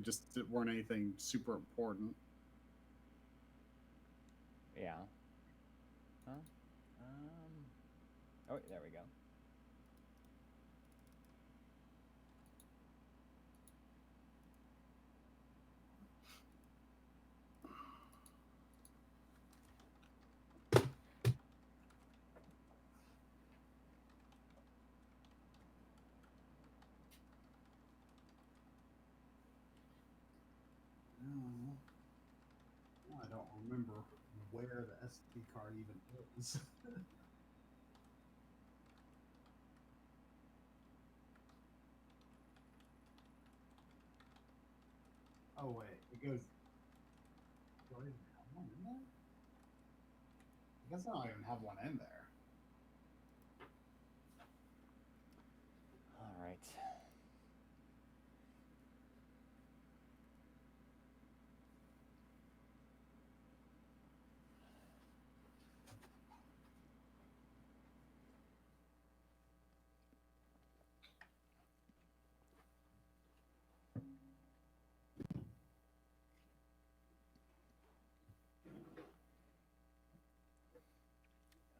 just weren't anything super important. Yeah. Huh? Oh, there we go. No, I don't remember where the SD card even is. Oh wait, it goes. Do I even have one in there? I guess I don't even have one in there. All right.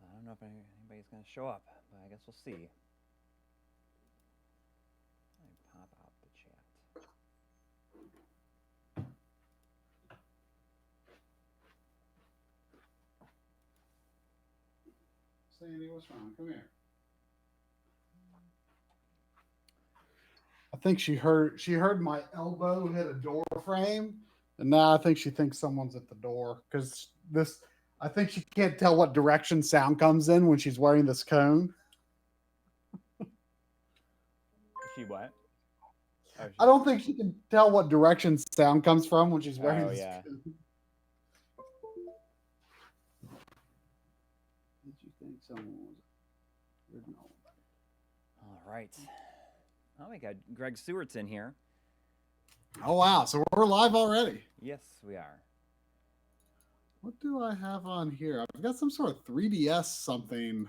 I don't know if anybody's going to show up, but I guess we'll see. Let me pop out the chat. Sandy, what's wrong? Come here. I think she heard my elbow hit a door frame, and now I think she thinks someone's at the door because this. I think she can't tell what direction sound comes in when she's wearing this cone. She what? Oh, I don't think she can tell what direction sound comes from when she's wearing oh this yeah. cone. Did you think someone was? No. All right. Oh, we got Greg Stewart's in here. Oh wow! So we're live already. Yes, we are. What do I have on here? I've got some sort of 3DS something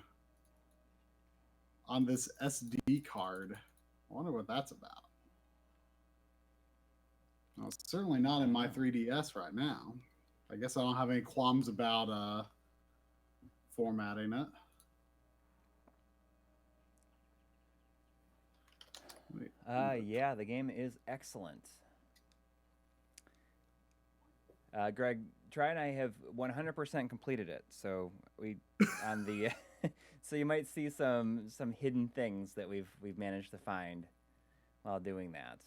on this SD card. I wonder what that's about. Well, it's certainly not I in don't my know. 3DS right now. I guess I don't have any qualms about formatting it. Wait, Yeah, the game is excellent. Greg, Try and I have 100% completed it. So we on the so you might see some hidden things that we've managed to find while doing that.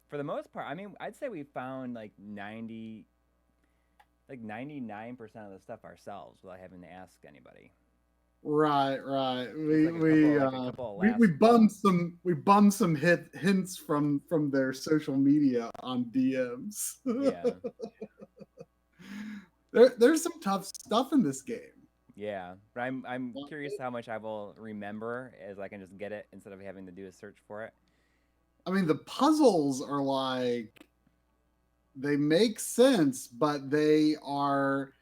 For the most part, I mean, I'd say we found like 99% of the stuff ourselves without having to ask anybody. right, right. Just We like we a uh, couple of we we last. bummed some hints from their social media on DMs. Yeah, There's some tough stuff in this game. yeah. But I'm curious how much I will remember as I can just get it instead of having to do a search for it. I mean, the puzzles are like they make sense, but they are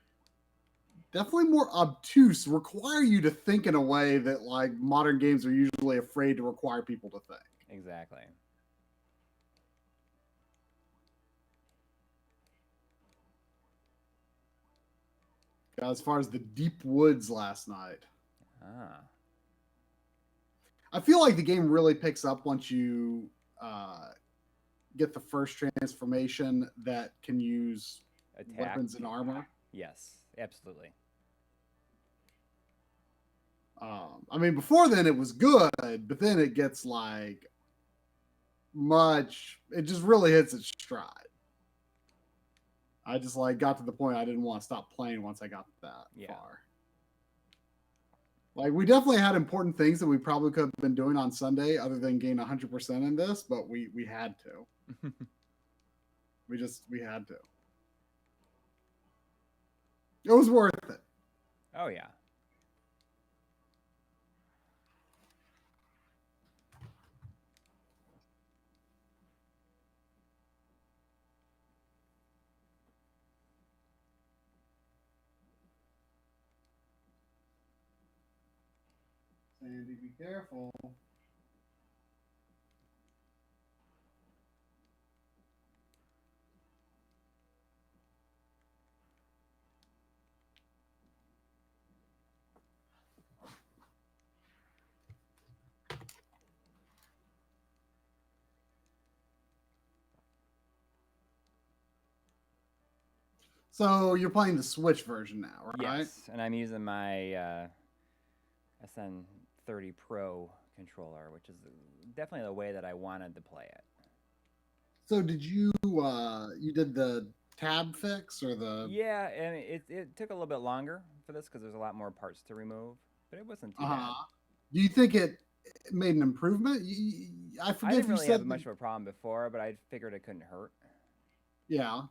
definitely more obtuse, require you to think in a way that like modern games are usually afraid to require people to think. Exactly. As far as the deep woods last night, Ah, I feel like the game really picks up once you uh, get the first transformation that can use attack. weapons and armor. Yes, absolutely. I mean, before then it was good, but then it gets like much. It just really hits its stride. I just like got to the point I didn't want to stop playing once I got that Yeah. far. Like we definitely had important things that we probably could have been doing on Sunday other than gain 100% in this, but we had to. We had to. It was worth it. Oh yeah. Sandy, be careful. So you're playing the Switch version now, right? Yes, and I'm using my SN30 Pro controller, which is definitely the way that I wanted to play it. So did you did the tab fix or the Yeah, and it took a little bit longer for this because there's a lot more parts to remove, but it wasn't too bad. do you think it made an improvement? I I forget didn't if you really have said that, much of a problem before, but I figured it couldn't hurt. yeah.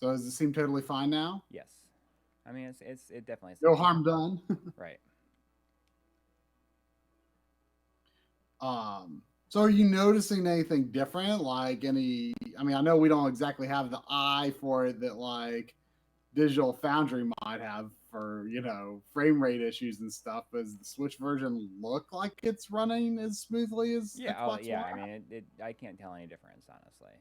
So does it seem totally fine now? Yes, I mean it definitely No seems fine. harm done. Right. So are you noticing anything different? Like any, I mean, I know we don't exactly have the eye for it that like Digital Foundry might have for, frame rate issues and stuff. But does the Switch version look like it's running as smoothly as Yeah. Oh, Xbox yeah. One? I mean, I can't tell any difference, honestly.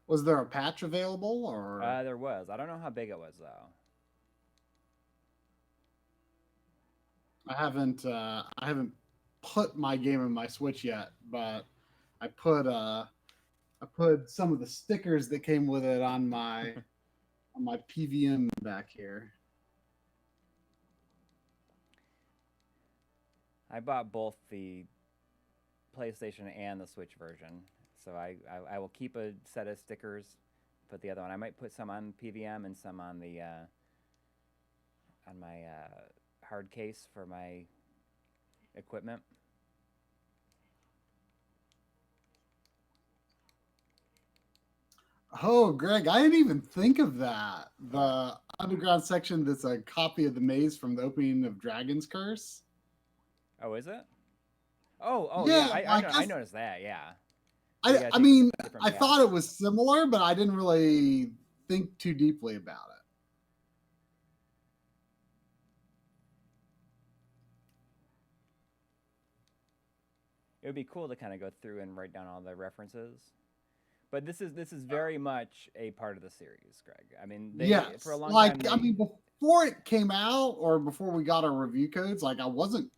Was there a patch available or There was. I don't know how big it was though. I haven't put my game in my Switch yet, but I put uh I put some of the stickers that came with it on my PVM back here. I bought both the PlayStation and the Switch version, so I will keep a set of stickers. Put the other one. I might put some on PVM and some on the on my hard case for my equipment. Oh, Greg, I didn't even think of that. The underground section that's a copy of the maze from the opening of Dragon's Curse. Oh, is it? Oh yeah. Yeah, I I know. I guess noticed that. Yeah. So you I gotta I take mean different I paths. thought it was similar, but I didn't really think too deeply about it. It would be cool to kind of go through and write down all the references. But this is very much a part of the series, Greg. I mean, they for a Yes. long Like, time I they mean, before it came out or before we got our review codes, like, I wasn't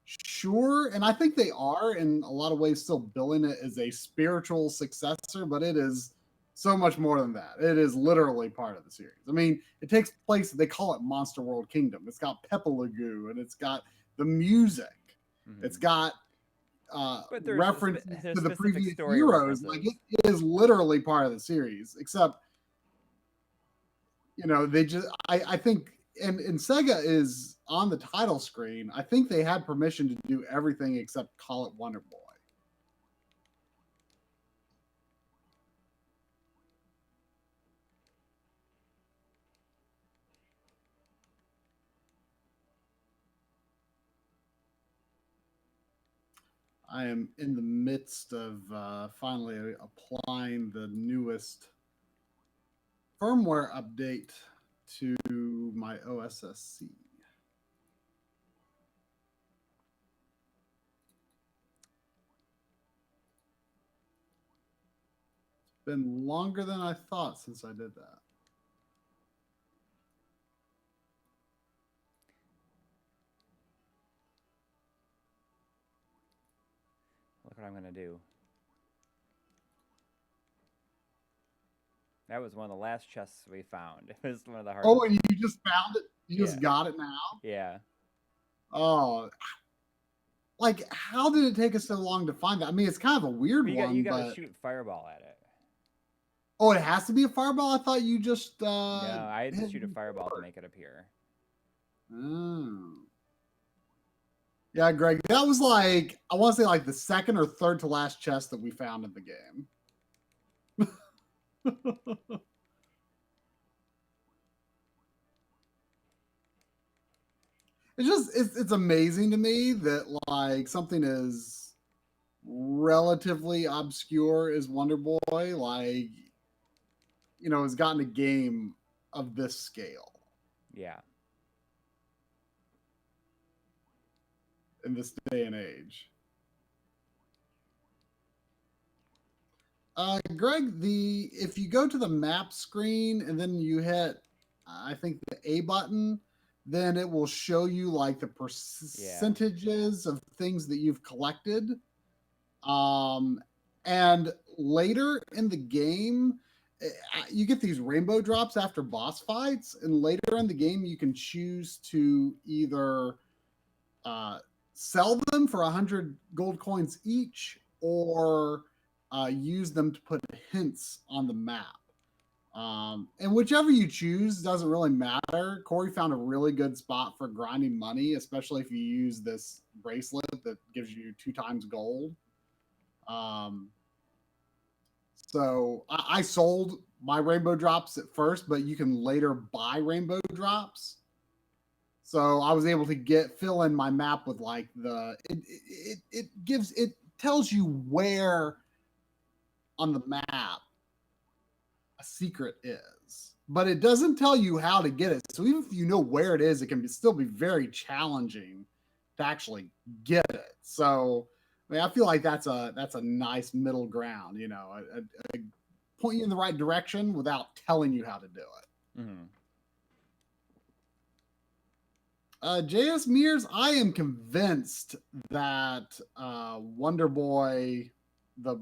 sure. And I think they are in a lot of ways still billing it as a spiritual successor, but it is so much more than that. It is literally part of the series. I mean, it takes place, they call it Monster World Kingdom. It's got Peppa Lagoo and it's got the music. It's Mhm. got But references there's to the specific previous story heroes. Like, references. it is literally part of the series, except they just I think and Sega is on the title screen. I think they had permission to do everything except call it Wonder Boy. I am in the midst of finally applying the newest firmware update to my OSSC. It's been longer than I thought since I did that. Look what I'm gonna do. That was one of the last chests we found. It was one of the hardest. Oh, and you just found it? You Yeah. just got it now? Yeah. Oh, like, how did it take us so long to find that? I mean, it's kind of a weird But one, you got to but shoot fireball at it. oh, it has to be a fireball. I thought you just No, I had to hit shoot a fireball to record. make it appear. Oh. Yeah, Greg, that was like, I want to say like the second or third to last chest that we found in the game. It's amazing to me that like something as relatively obscure as Wonder Boy, like, has gotten a game of this scale Yeah. in this day and age. Greg, the if you go to the map screen and then you hit, I think the A button, then it will show you like the Yeah. percentages of things that you've collected. And later in the game, you get these rainbow drops after boss fights, and later in the game, you can choose to either sell them for 100 gold coins each, or use them to put hints on the map. And whichever you choose doesn't really matter. Coury found a really good spot for grinding money, especially if you use this bracelet that gives you 2 times gold. So I sold my rainbow drops at first, but you can later buy rainbow drops. So I was able to fill in my map with like it tells you where on the map a secret is, but it doesn't tell you how to get it. So even if you know where it is, it can still be very challenging to actually get it. So I mean, I feel like that's a nice middle ground, you know, a point you in the right direction without telling you how to do it. Mm-hmm. JS Mears, I am convinced that Wonder Boy,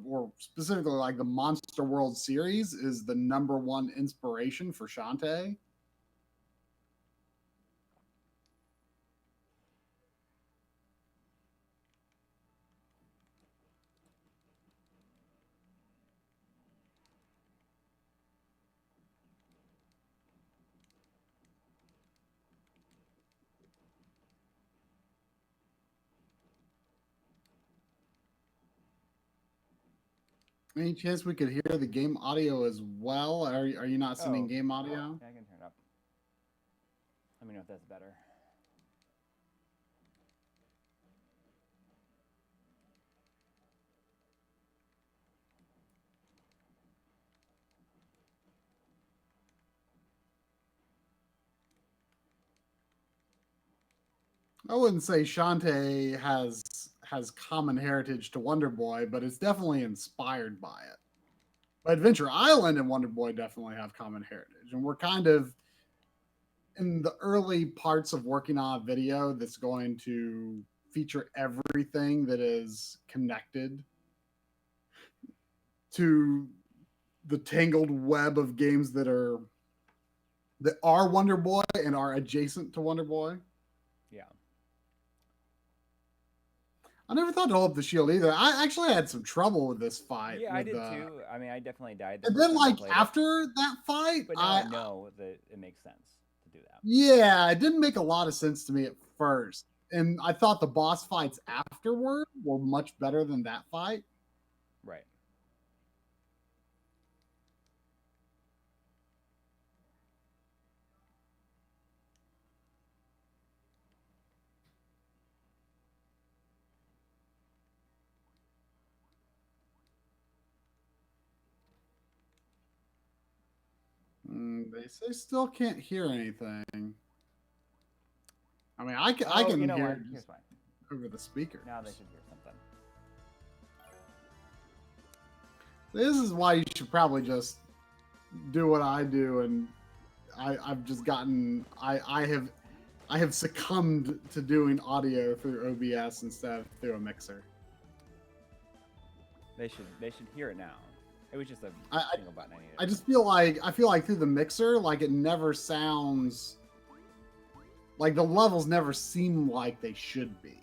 or specifically like the Monster World series, is the #1 inspiration for Shantae. Any chance we could hear the game audio as well? Are you not sending game audio? Yeah, I can turn it up. Let me know if that's better. I wouldn't say Shantae has common heritage to Wonder Boy, but it's definitely inspired by it. But Adventure Island and Wonder Boy definitely have common heritage, and we're kind of in the early parts of working on a video that's going to feature everything that is connected to the tangled web of games that are Wonder Boy and are adjacent to Wonder Boy. Yeah. I never thought to hold up the shield either. I actually had some trouble with this fight. Yeah, I did too. I mean, I definitely died. And then, like, after that fight, but now I know that it makes sense to do that. Yeah, it didn't make a lot of sense to me at first. And I thought the boss fights afterward were much better than that fight. Right. They say still can't hear anything. I mean, I can you know hear what? it Here's fine. over the speaker. Now they should hear something. This is why you should probably just do what I do, and I've just gotten I have succumbed to doing audio through OBS instead of through a mixer. They should hear it now. It was just a single button I needed. I just feel like through the mixer, like it never sounds like the levels never seem like they should be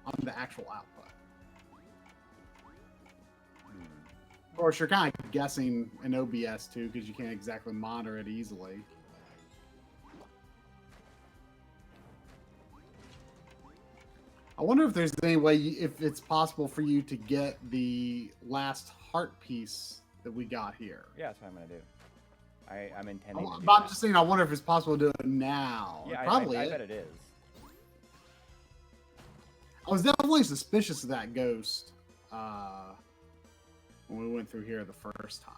on the actual output. Of course, you're kind of guessing in OBS too, because you can't exactly monitor it easily. I wonder if there's any way, if it's possible for you to get the last heart piece that we got here. Yeah, that's what I'm gonna do. I'm intending to do But I'm that. just saying, I wonder if it's possible to do it now. Yeah, probably. I bet it is. I was definitely suspicious of that ghost when we went through here the first time.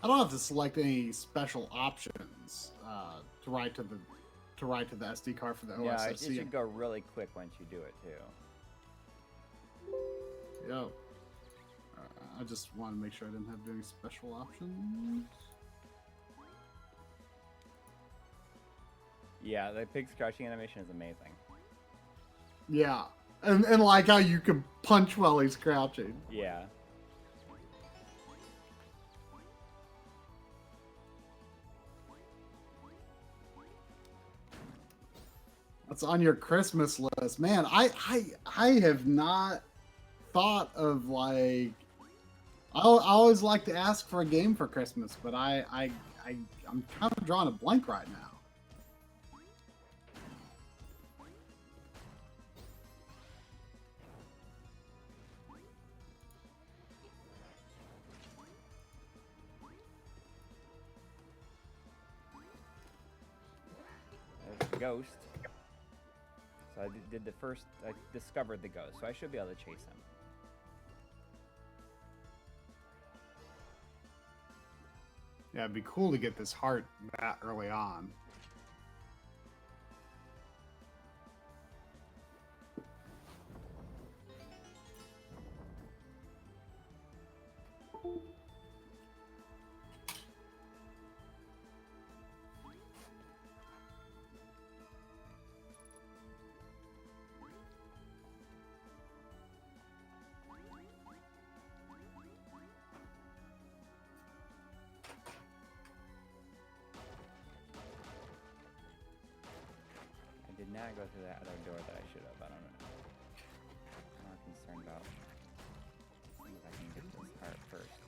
I don't have to select any special options to write to the SD card for the Yeah, it OSSC. should go really quick once you do it too. Yeah. I just want to make sure I didn't have any special options. Yeah, the pig's crouching animation is amazing. Yeah. And like how you can punch while he's crouching. Yeah. That's on your Christmas list. Man, I have not thought of like I always like to ask for a game for Christmas, but I'm kind of drawing a blank right now. There's the ghost. So I did the first. I discovered the ghost, so I should be able to chase him. Yeah, it'd be cool to get this heart that early on. I did not go through that other door that I should have. I don't know. I'm not concerned about. See if I can get this heart first.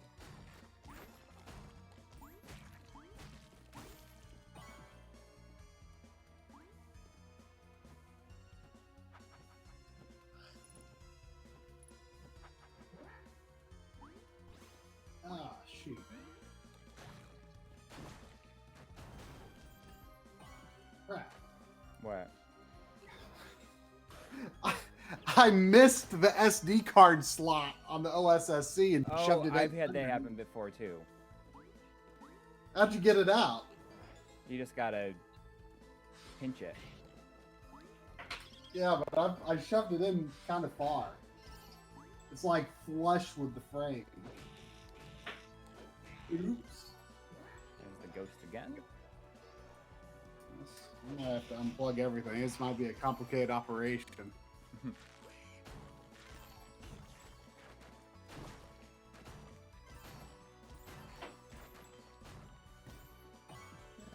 Ah, shoot. Crap. What? I missed the SD card slot on the OSSC and Oh, shoved it in. I've had that happen before too. How'd you get it out? You just gotta pinch it. Yeah, but I shoved it in kind of far. It's like flush with the frame. Oops. There's the ghost again. I'm gonna have to unplug everything. This might be a complicated operation.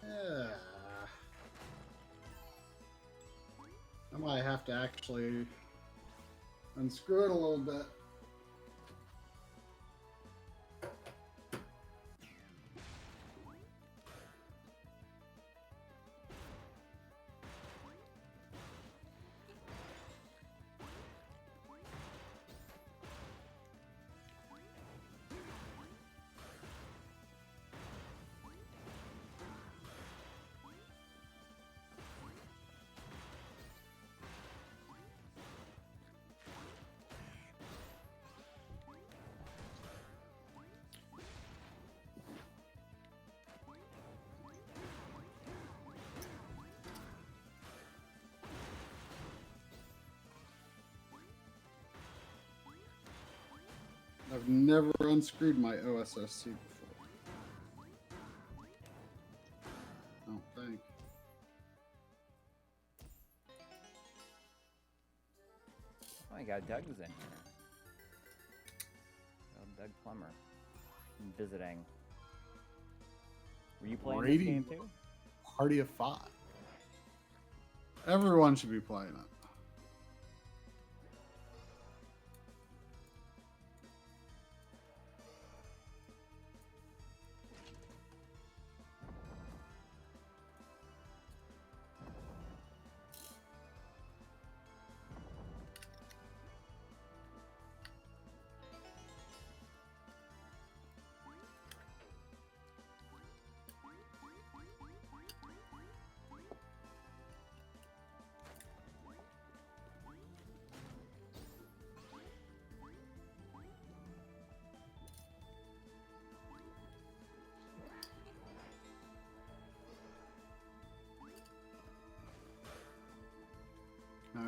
Yeah. I might have to actually unscrew it a little bit. I've never unscrewed my OSSC before. I don't think. Oh my god, Doug's in here. Oh, Doug Plummer. Visiting. Were you playing this game too? Party of 5. Everyone should be playing it.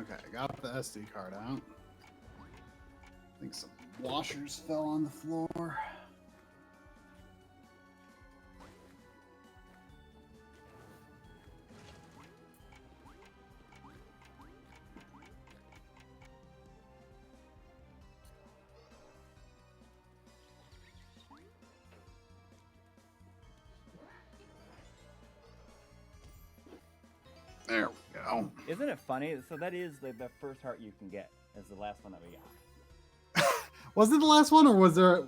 Okay, I got the SD card out. I think some washers fell on the floor. There we go. Isn't it funny? So that is the first heart you can get. Is the last one that we got. Was it the last one, or was there?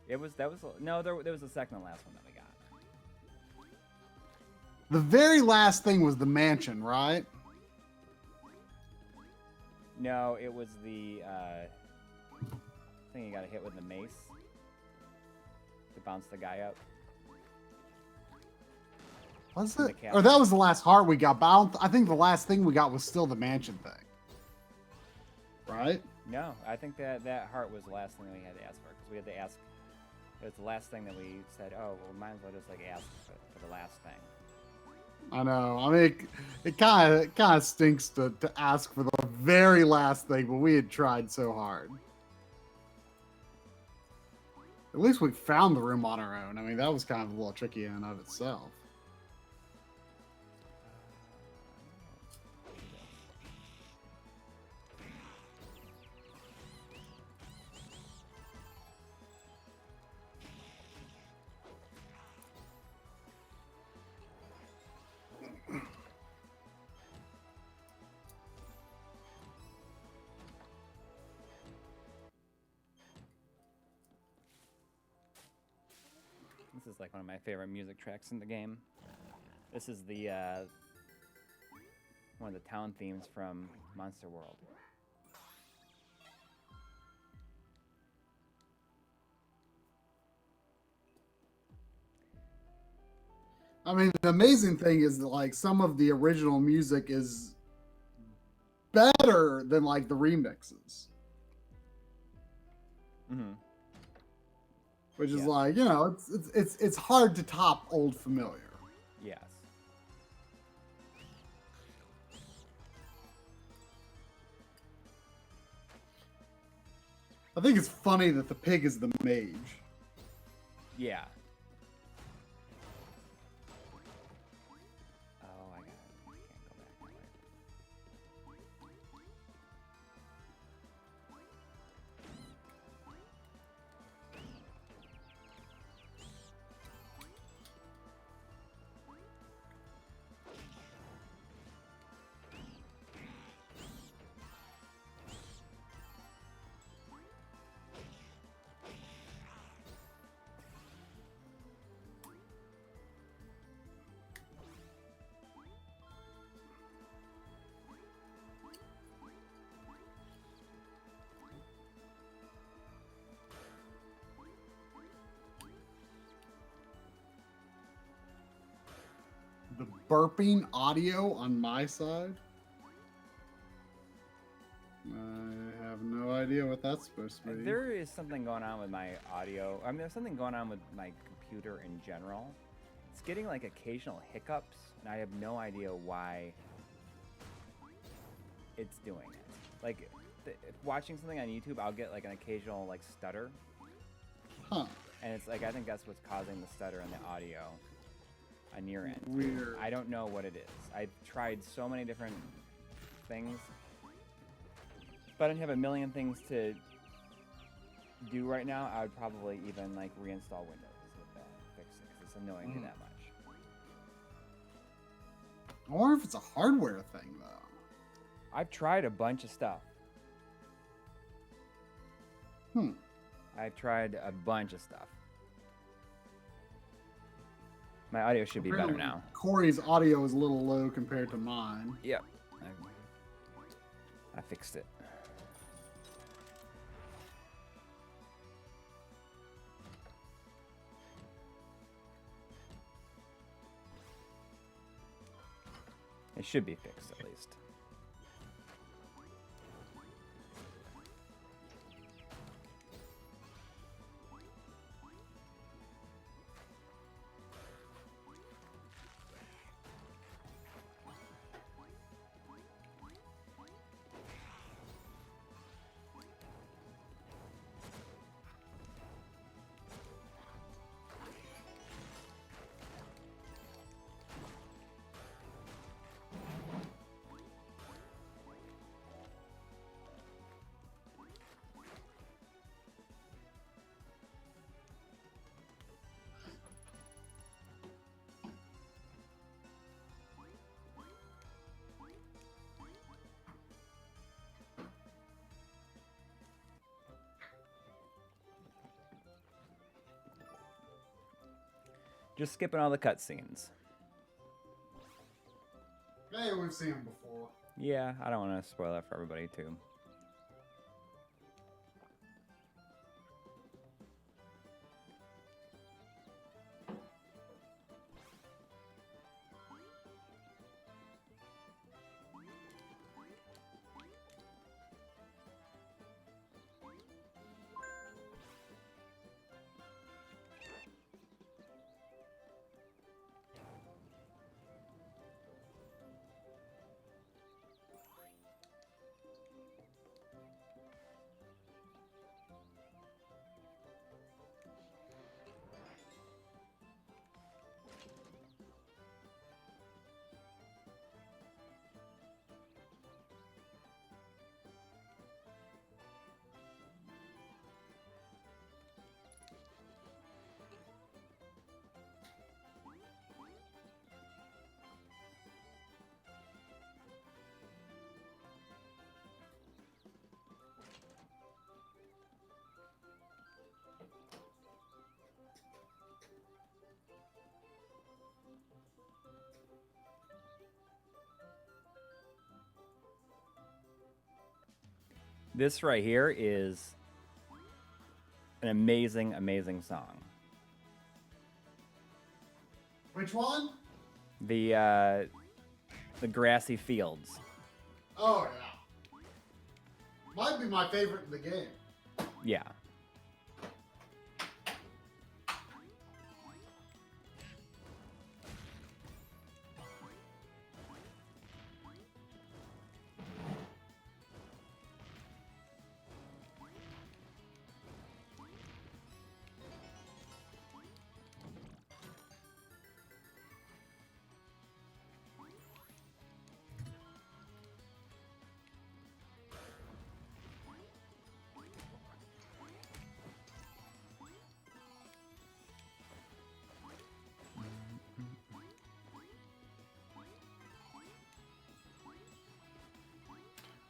It was. That was no. There was the second and last one that we got. The very last thing was the mansion, right? No, it was the thing you got to hit with the mace to bounce the guy up. Was it? Or that was the last heart we got. But I think the last thing we got was still the mansion thing. Right? No, I think that heart was the last thing that we had to ask for, because we had to ask. It was the last thing that we said. Oh, well, we might as well just like ask for the last thing. I know. I mean, it kind of stinks to ask for the very last thing, but we had tried so hard. At least we found the room on our own. I mean, that was kind of a little tricky in and of itself. This is like one of my favorite music tracks in the game. This is the one of the town themes from Monster World. I mean, the amazing thing is that like some of the original music is better than like the remixes. Mm-hmm. Which is like, you know, it's hard to top Old Familiar. Yes. I think it's funny that the pig is the mage. Yeah. Oh, I can't go back that way. The burping audio on my side? I have no idea what that's supposed to be. There is something going on with my audio. I mean, there's something going on with my computer in general. It's getting like occasional hiccups, and I have no idea why it's doing it. Like, watching something on YouTube, I'll get like an occasional like stutter. Huh. And it's like, I think that's what's causing the stutter in the audio on your end. Weird. I don't know what it is. I've tried so many different things, but I didn't have a million things to do right now. I would probably even like reinstall Windows with that, fix it, because it's annoying me that much. I wonder if it's a hardware thing though. I've tried a bunch of stuff. I've tried a bunch of stuff. My audio should be better now. Coury's audio is a little low compared to mine. Yep. I fixed it. It should be fixed at least. Just skipping all the cutscenes. Hey, we've seen him before. Yeah, I don't want to spoil that for everybody, too. This right here is an amazing, amazing song. Which one? The grassy fields. Oh, yeah. Might be my favorite in the game. Yeah.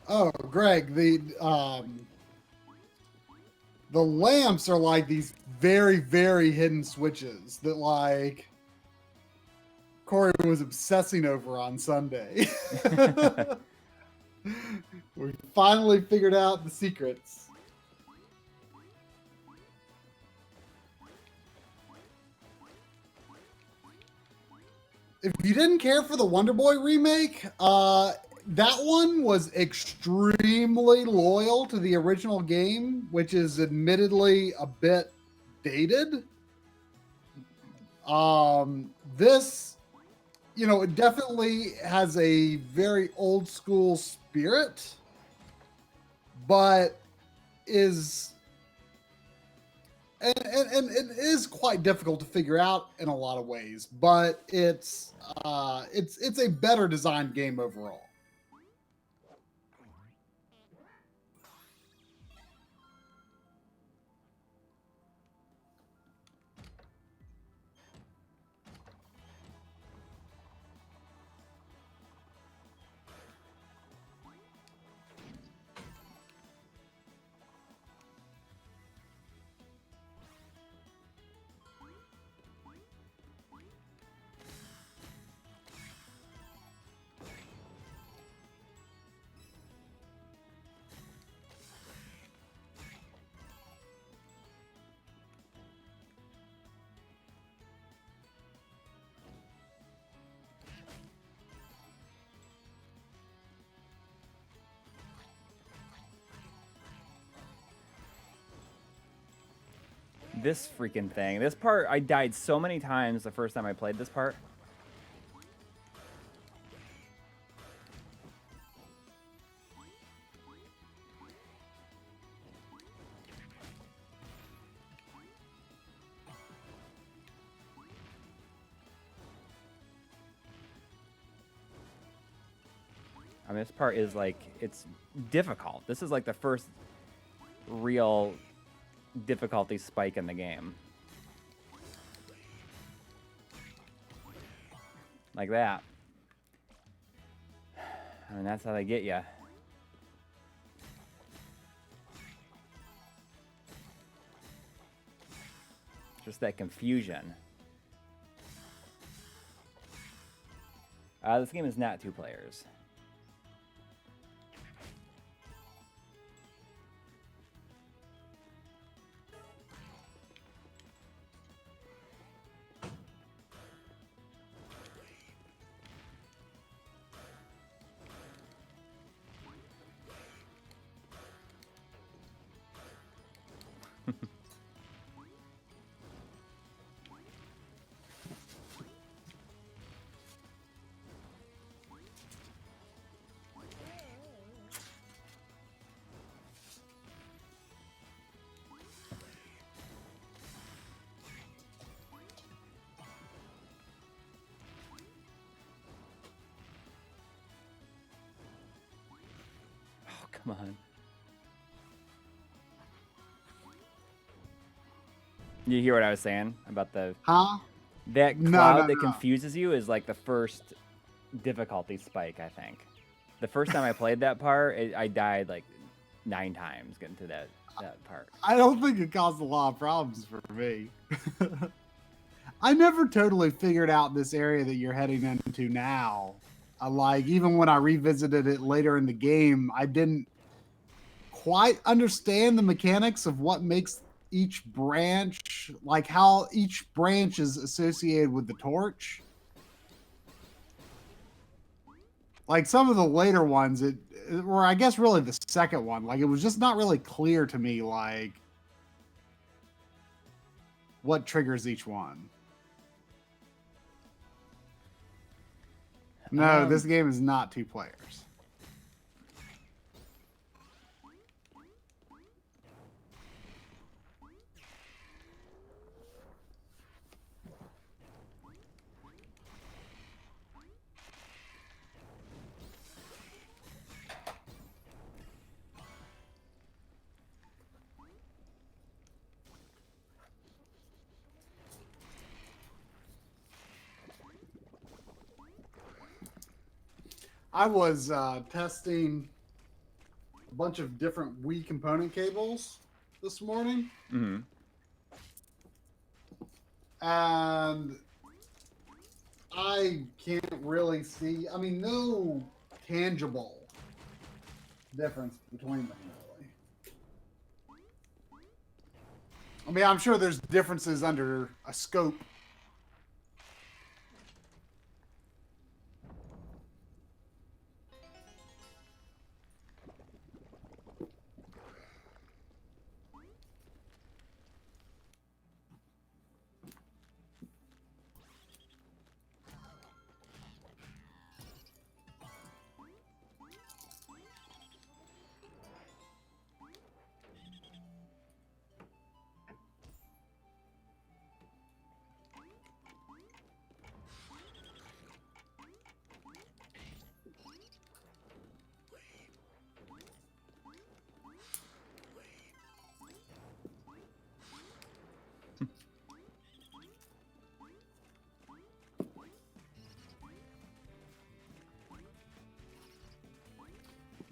Oh, Greg, the lamps are like these very, very hidden switches that like Coury was obsessing over on Sunday. We finally figured out the secrets. If you didn't care for the Wonder Boy remake, that one was extremely loyal to the original game, which is admittedly a bit dated. This, you know, it definitely has a very old school spirit, but is and it is quite difficult to figure out in a lot of ways, but it's a better designed game overall. This freaking thing. This part, I died so many times the first time I played this part. I mean, this part is like, it's difficult. This is like the first real difficulty spike in the game. Like that. I mean, that's how they get you. Just that confusion. This game is not 2 players. Oh, come on. You hear what I was saying about the... Huh? That No, cloud no, that no. confuses you is like the first difficulty spike, I think. The first time I played that part, I died like 9 times getting to that part. I don't think it caused a lot of problems for me. I never totally figured out this area that you're heading into now. Like, even when I revisited it later in the game, I didn't quite understand the mechanics of what makes each branch, like how each branch is associated with the torch. Like some of the later ones, or I guess really the second one, like it was just not really clear to me, like what triggers each one. No, this game is not 2 players. I was testing a bunch of different Wii component cables this morning. Mm-hmm. And I can't really see, I mean, no tangible difference between them, really. I mean, I'm sure there's differences under a scope.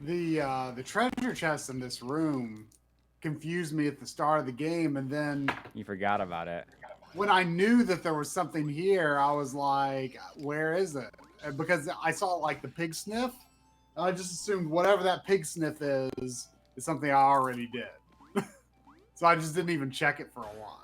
The treasure chest in this room confused me at the start of the game, and then You forgot about it. when I knew that there was something here, I was like, where is it? Because I saw like the pig sniff. I just assumed whatever that pig sniff is something I already did. So I just didn't even check it for a while.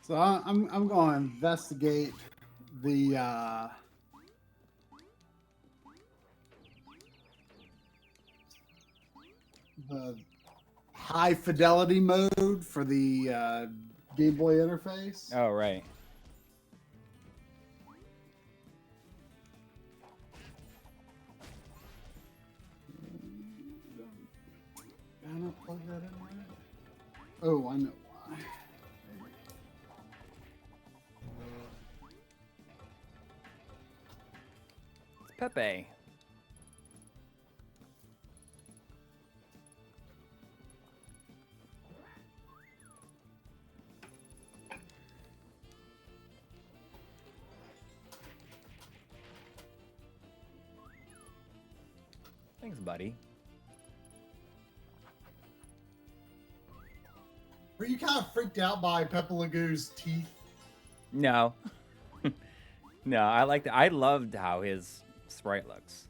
So I'm going to investigate the high fidelity mode for the Game Boy interface. Oh, right. Can I not plug that in right? Oh, I know why. It's Pepe. Thanks, buddy. Were you kind of freaked out by Pepe Le Pew's teeth? No. No, I liked it. I loved how his sprite looks.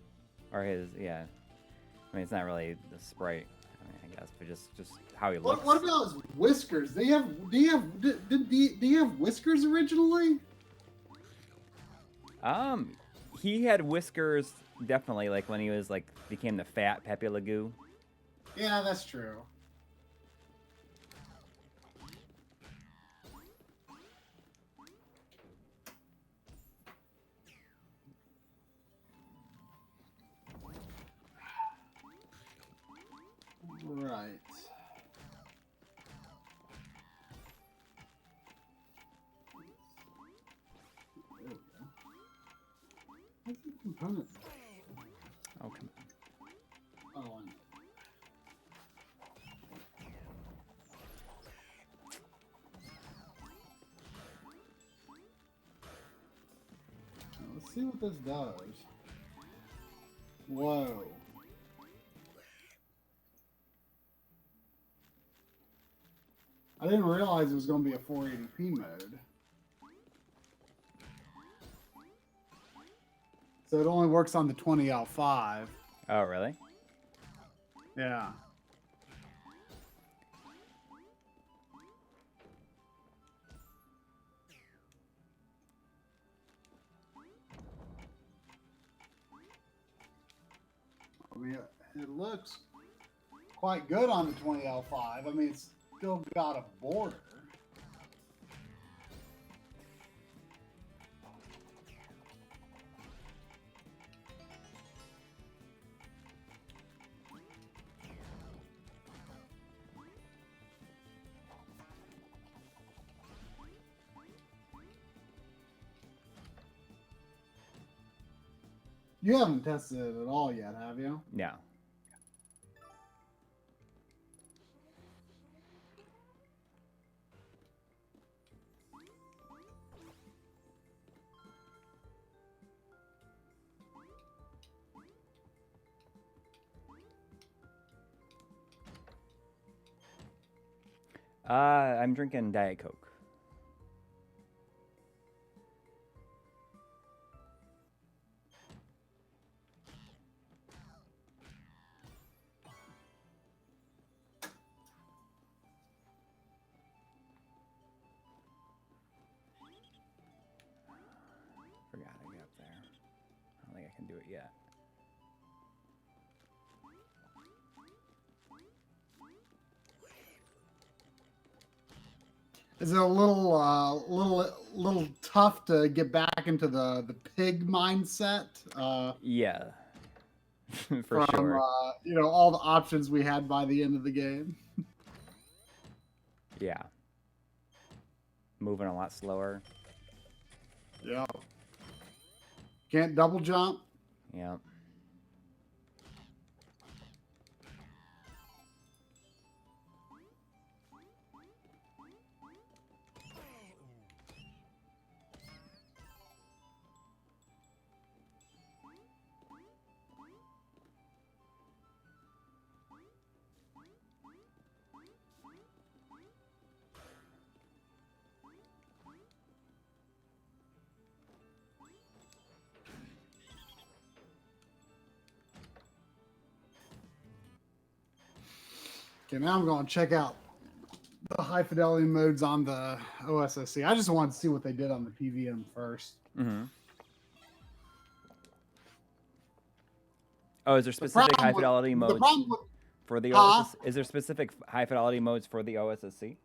Or his, yeah. I mean, it's not really the sprite, I guess, but just how he looks. What about his whiskers? Do you have whiskers originally? He had whiskers definitely, like when he was like became the fat Pepe Le Pew. Yeah, that's true. Right. There we go. What's the component? Oh, come on. Oh, I know. Now, let's see what this does. Whoa. I didn't realize it was going to be a 480p mode. So it only works on the 20L5. Oh, really? Yeah. I mean, it looks quite good on the 20L5. I mean, it's still got a border. You haven't tested it at all yet, have you? No. I'm drinking Diet Coke. Forgot I got up there. I don't think I can do it yet. Is it a little tough to get back into the pig mindset? Yeah, for from sure. all the options we had by the end of the game. Yeah. Moving a lot slower. Yeah. Can't double jump. Yeah. Okay, now I'm going to check out the high fidelity modes on the OSSC. I just wanted to see what they did on the PVM first. Mm-hmm. Oh, is there specific high fidelity modes for the OSSC? Is there specific high fidelity modes for the OSSC?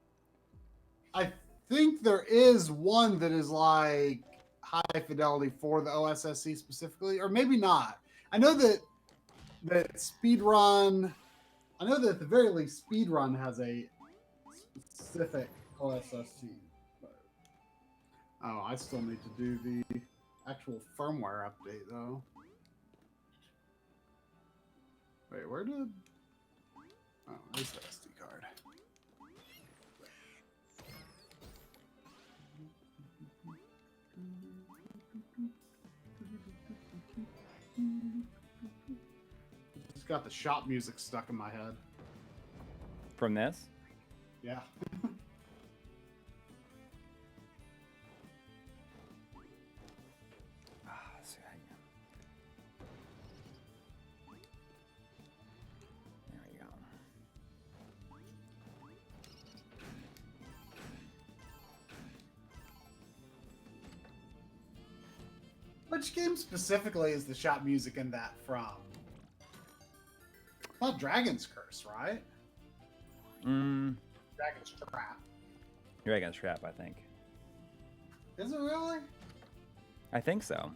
I think there is one that is like high fidelity for the OSSC specifically, or maybe not. I know that Speedrun, I know that at the very least Speedrun has a specific OSSC. Oh, I still need to do the actual firmware update though. Wait, where did... Oh, there's the SD card. Just got the shop music stuck in my head. From this? Yeah. Which game specifically is the shop music in that from? Not Dragon's Curse, right? Dragon's Trap. Dragon's Trap, I think. Is it really? I think so.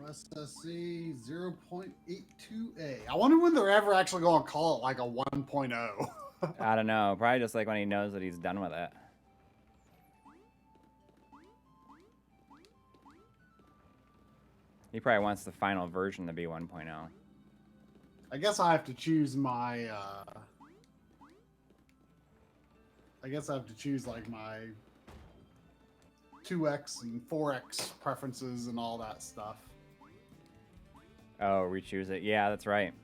OSSC 0.82A. I wonder when they're ever actually going to call it like a 1.0. I don't know. Probably just like when he knows that he's done with it. He probably wants the final version to be 1.0. I guess I have to choose my... I guess I have to choose like my 2x and 4x preferences and all that stuff. Oh, re-choose it. Yeah, that's right.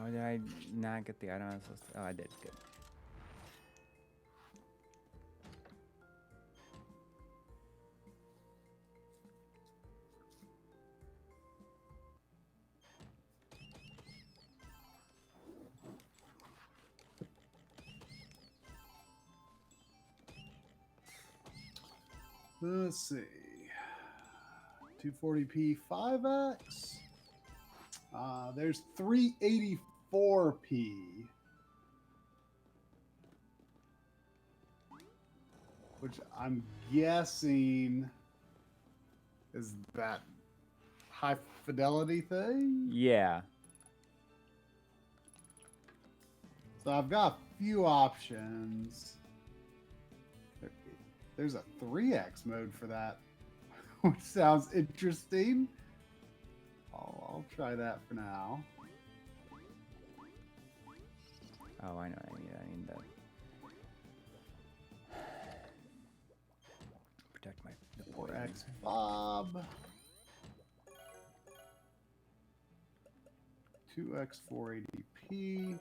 Oh, did I not get the item I was supposed to? Oh, I did. Good. Let's see. 240p 5x. There's 384p. Which I'm guessing is that high fidelity thing? Yeah. So I've got a few options. There's a 3x mode for that, which sounds interesting. I'll try that for now. Oh, I know what I need. I need that. Protect my 4x Bob. 2x 480p.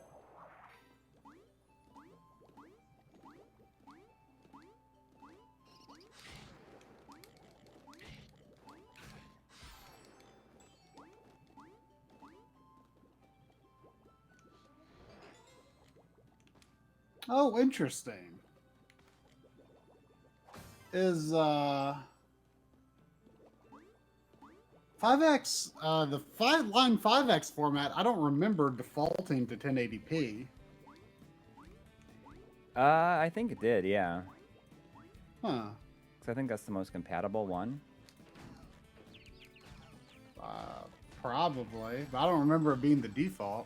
Oh, interesting. Is 5x the line 5x format? I don't remember defaulting to 1080p. I think it did, yeah. Huh. Because I think that's the most compatible one. Probably, but I don't remember it being the default.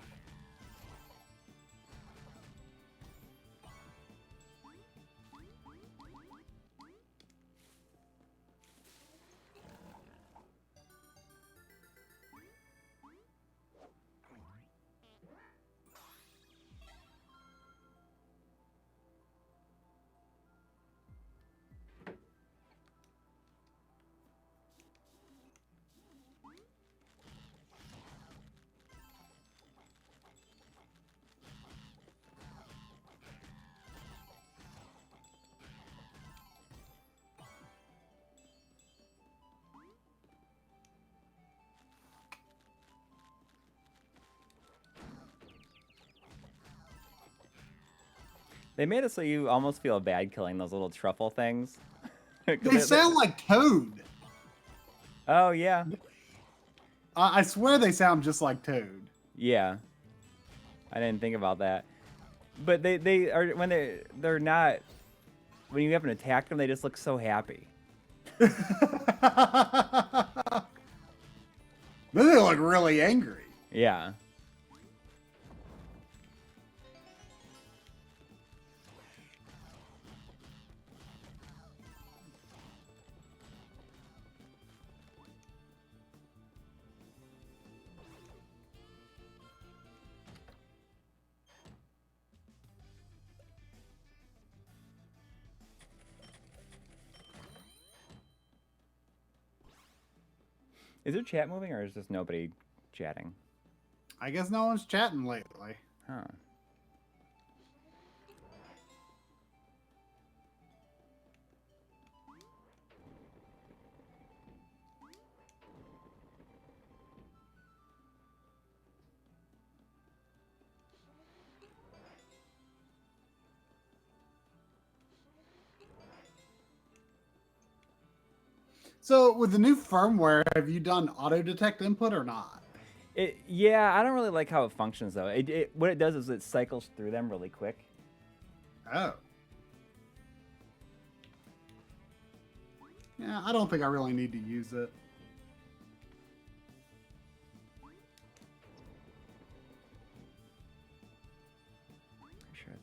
They made it so you almost feel bad killing those little truffle things. They sound like Toad. Oh, yeah. I swear they sound just like Toad. Yeah. I didn't think about that. But they are, when they're not, when you haven't attacked them, they just look so happy. Then they look really angry. Yeah. Is your chat moving, or is just nobody chatting? I guess no one's chatting lately. Huh. So with the new firmware, have you done auto detect input or not? Yeah, I don't really like how it functions though. What it does is it cycles through them really quick. Oh. Yeah, I don't think I really need to use it. Sure.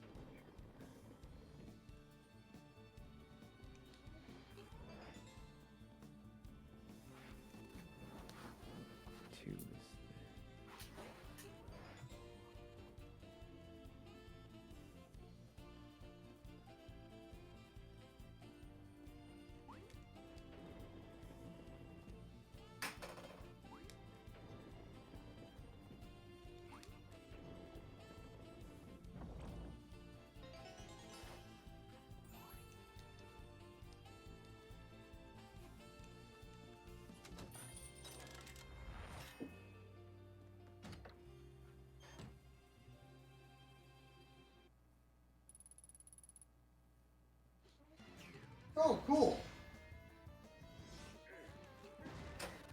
Oh, cool.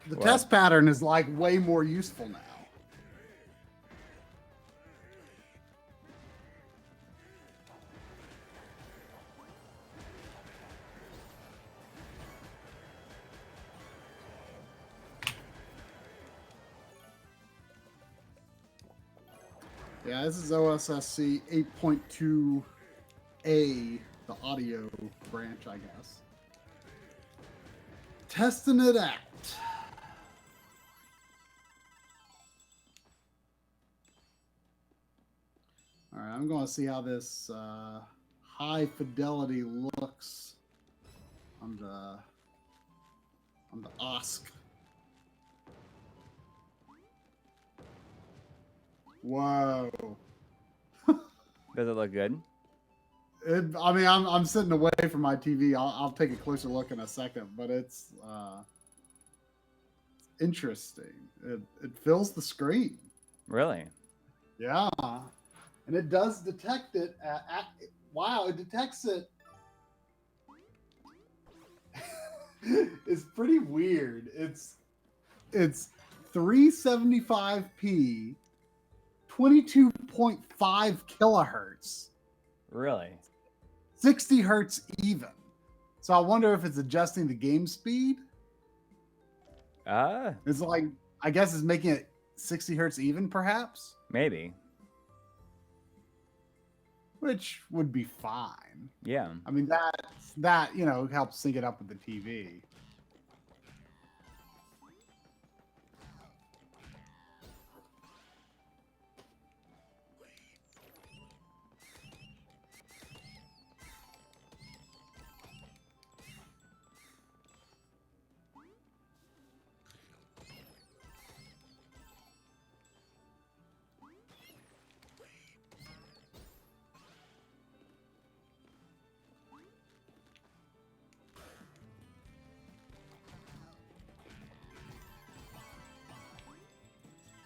The test pattern is like way more useful now. Yeah, this is OSSC 8.2A, the audio branch, I guess. Testing it out. All right, I'm going to see how this high fidelity looks on the OSC. Whoa. Does it look good? I mean, I'm sitting away from my TV. I'll take a closer look in a second, but it's interesting. It fills the screen. Really? Yeah, and it does detect it. Wow, it detects it. It's pretty weird. It's 375p, 22.5 kilohertz. Really? 60 hertz even. So I wonder if it's adjusting the game speed. It's like, I guess it's making it 60 hertz even, perhaps? Maybe. Which would be fine. Yeah. I mean, that helps sync it up with the TV.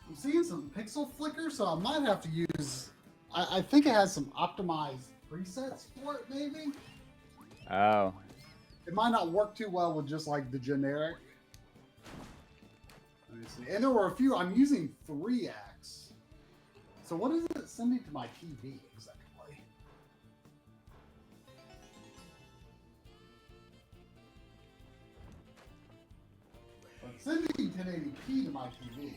I'm seeing some pixel flicker, so I might have to use... I think it has some optimized presets for it, maybe? Oh. It might not work too well with just like the generic. Let me see. And there were a few. I'm using 3x. So what is it sending to my TV exactly? Well, it's sending 1080p to my TV.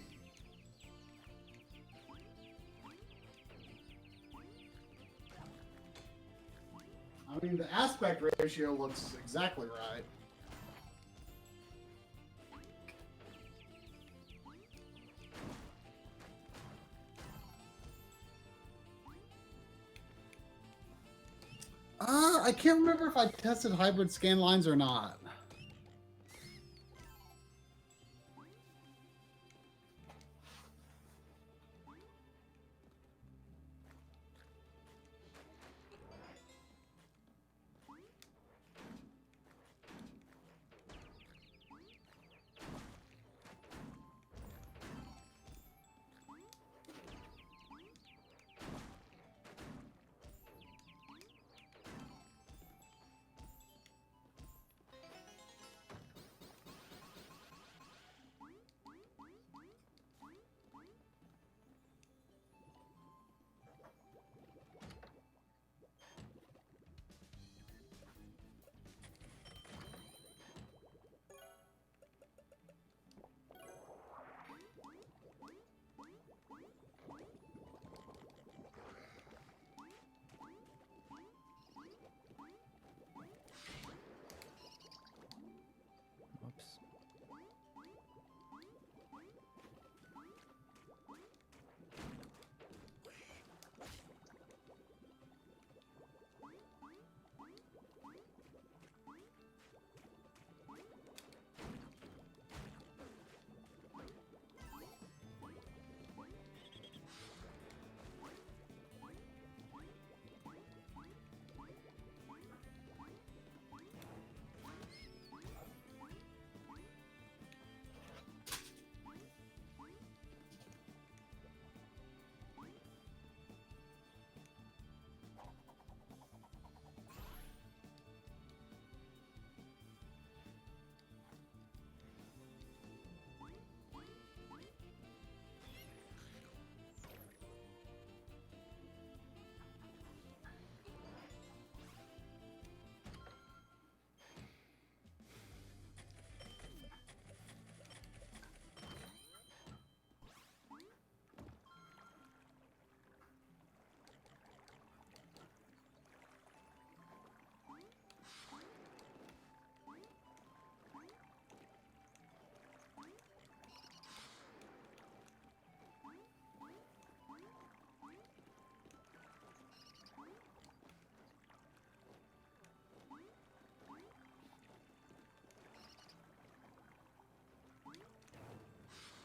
I mean, the aspect ratio looks exactly right. I can't remember if I tested hybrid scan lines or not.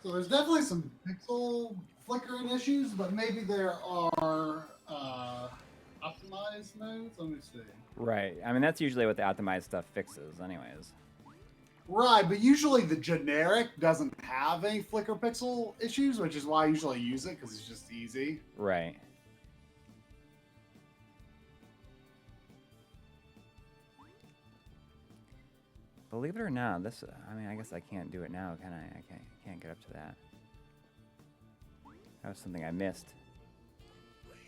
So there's definitely some pixel flickering issues, but maybe there are optimized modes. Let me see. Right. I mean, that's usually what the optimized stuff fixes, anyways. Right, but usually the generic doesn't have any flicker pixel issues, which is why I usually use it, because it's just easy. Right. Believe it or not, this, I mean, I guess I can't do it now, can I? I can't get up to that. That was something I missed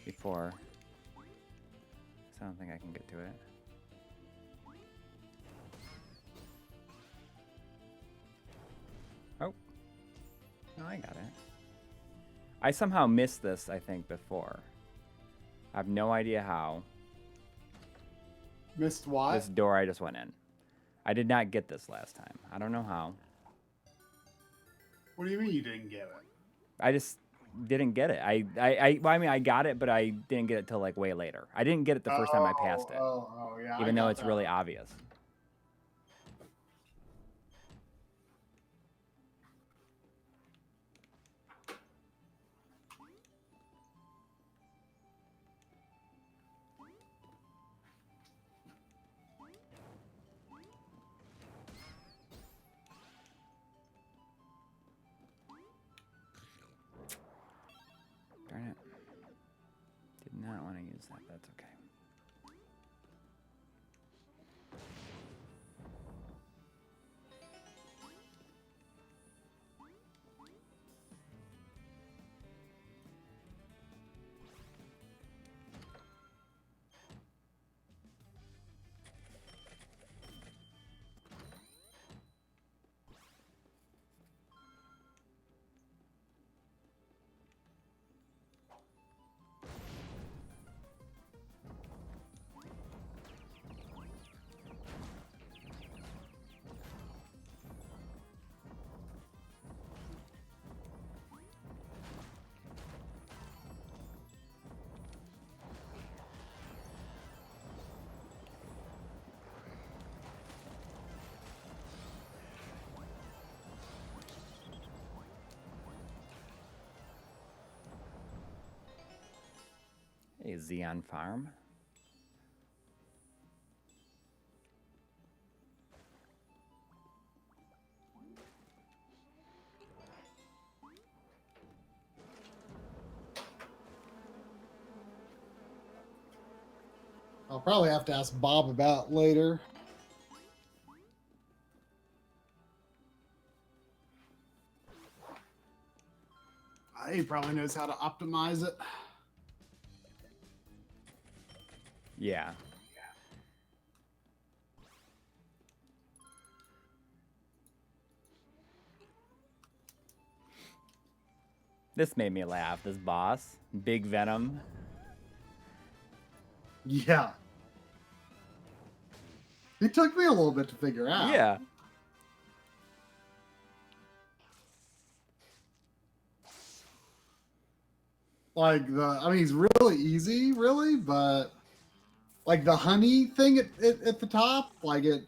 before. So I don't think I can get to it. Oh. No, I got it. I somehow missed this, I think, before. I have no idea how. Missed what? This door I just went in. I did not get this last time. I don't know how. What do you mean you didn't get it? I just didn't get it. Well, I mean, I got it, but I didn't get it till like way later. I didn't get it the first time I passed it. Yeah. Even though it's really obvious. Darn it. Did not want to use that. That's okay. Hey, Xeon Farm. I'll probably have to ask Bob about later. He probably knows how to optimize it. Yeah. This made me laugh. This boss, Big Venom. Yeah. It took me a little bit to figure out. Yeah. Like I mean, he's really easy, really, but like the honey thing at the top, like it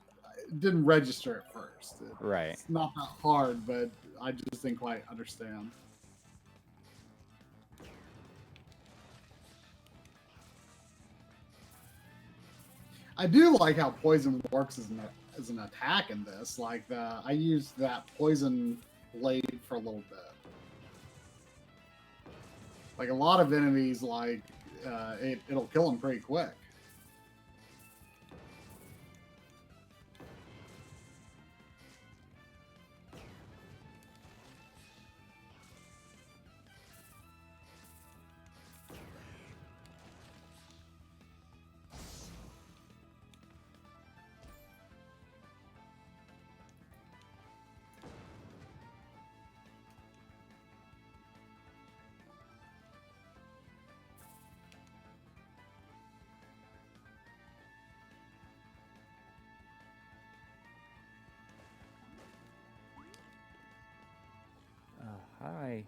didn't register at first. Right. It's not that hard, but I just didn't quite understand. I do like how poison works as an attack in this. Like I used that poison blade for a little bit. Like a lot of enemies, like it'll kill them pretty quick. How do I...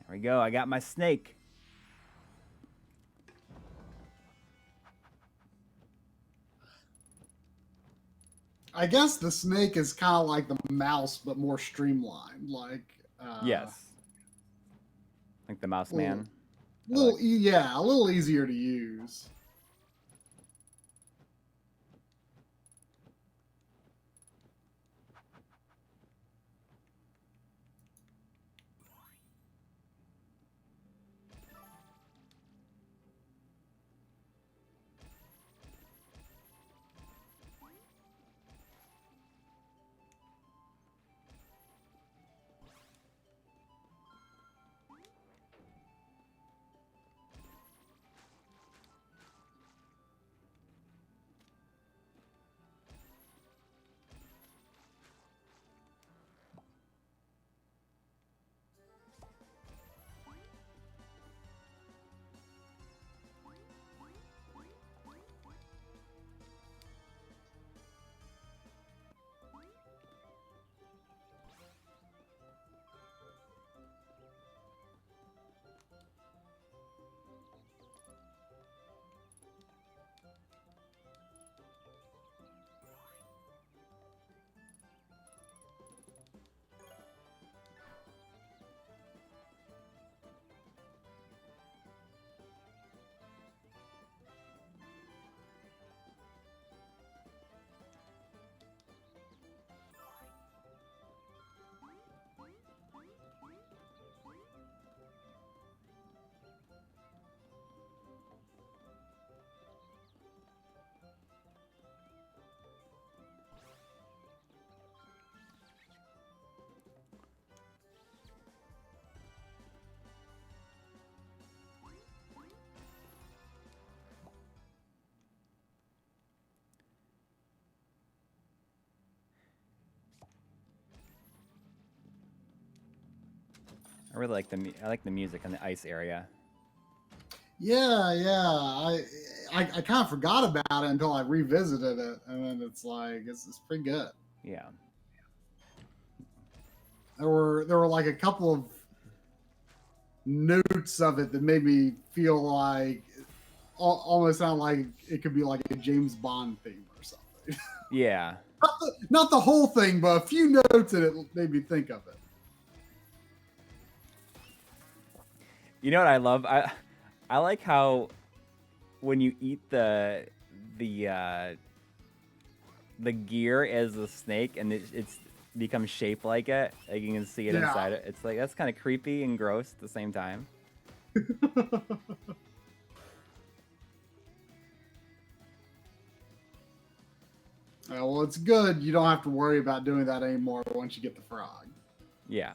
There we go. I got my snake. I guess the snake is kind of like the mouse, but more streamlined. Like Yes. Like the mouse man. Yeah, a little easier to use. I really like I like the music in the ice area. Yeah, yeah. I kind of forgot about it until I revisited it, and then it's like it's pretty good. Yeah. There were like a couple of notes of it that made me feel like almost sound like it could be like a James Bond theme or something. Yeah. Not the whole thing, but a few notes in it made me think of it. You know what I love? I like how when you eat the gear as the snake and it's becomes shaped like it. Like you can see it inside it. It's like that's kind of creepy and gross at the same time. Well, it's good. You don't have to worry about doing that anymore once you get the frog. Yeah.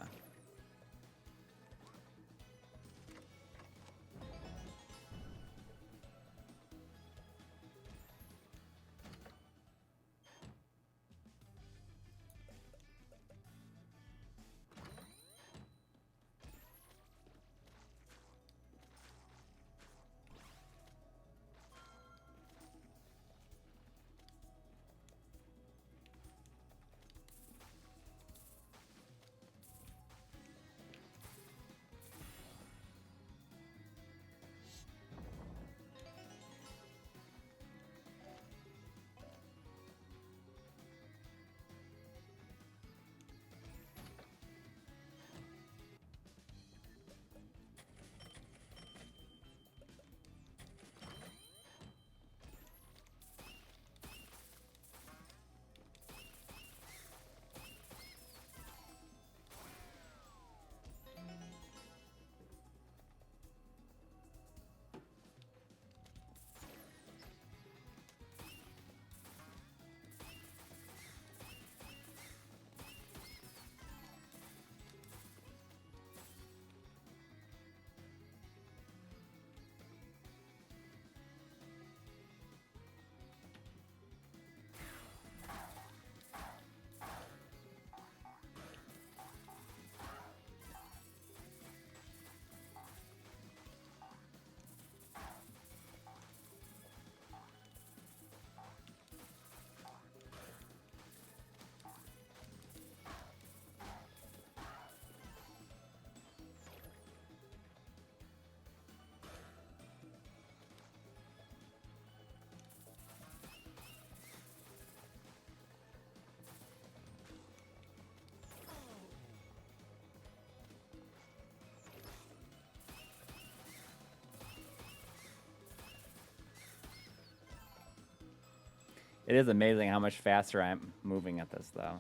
It is amazing how much faster I'm moving at this, though.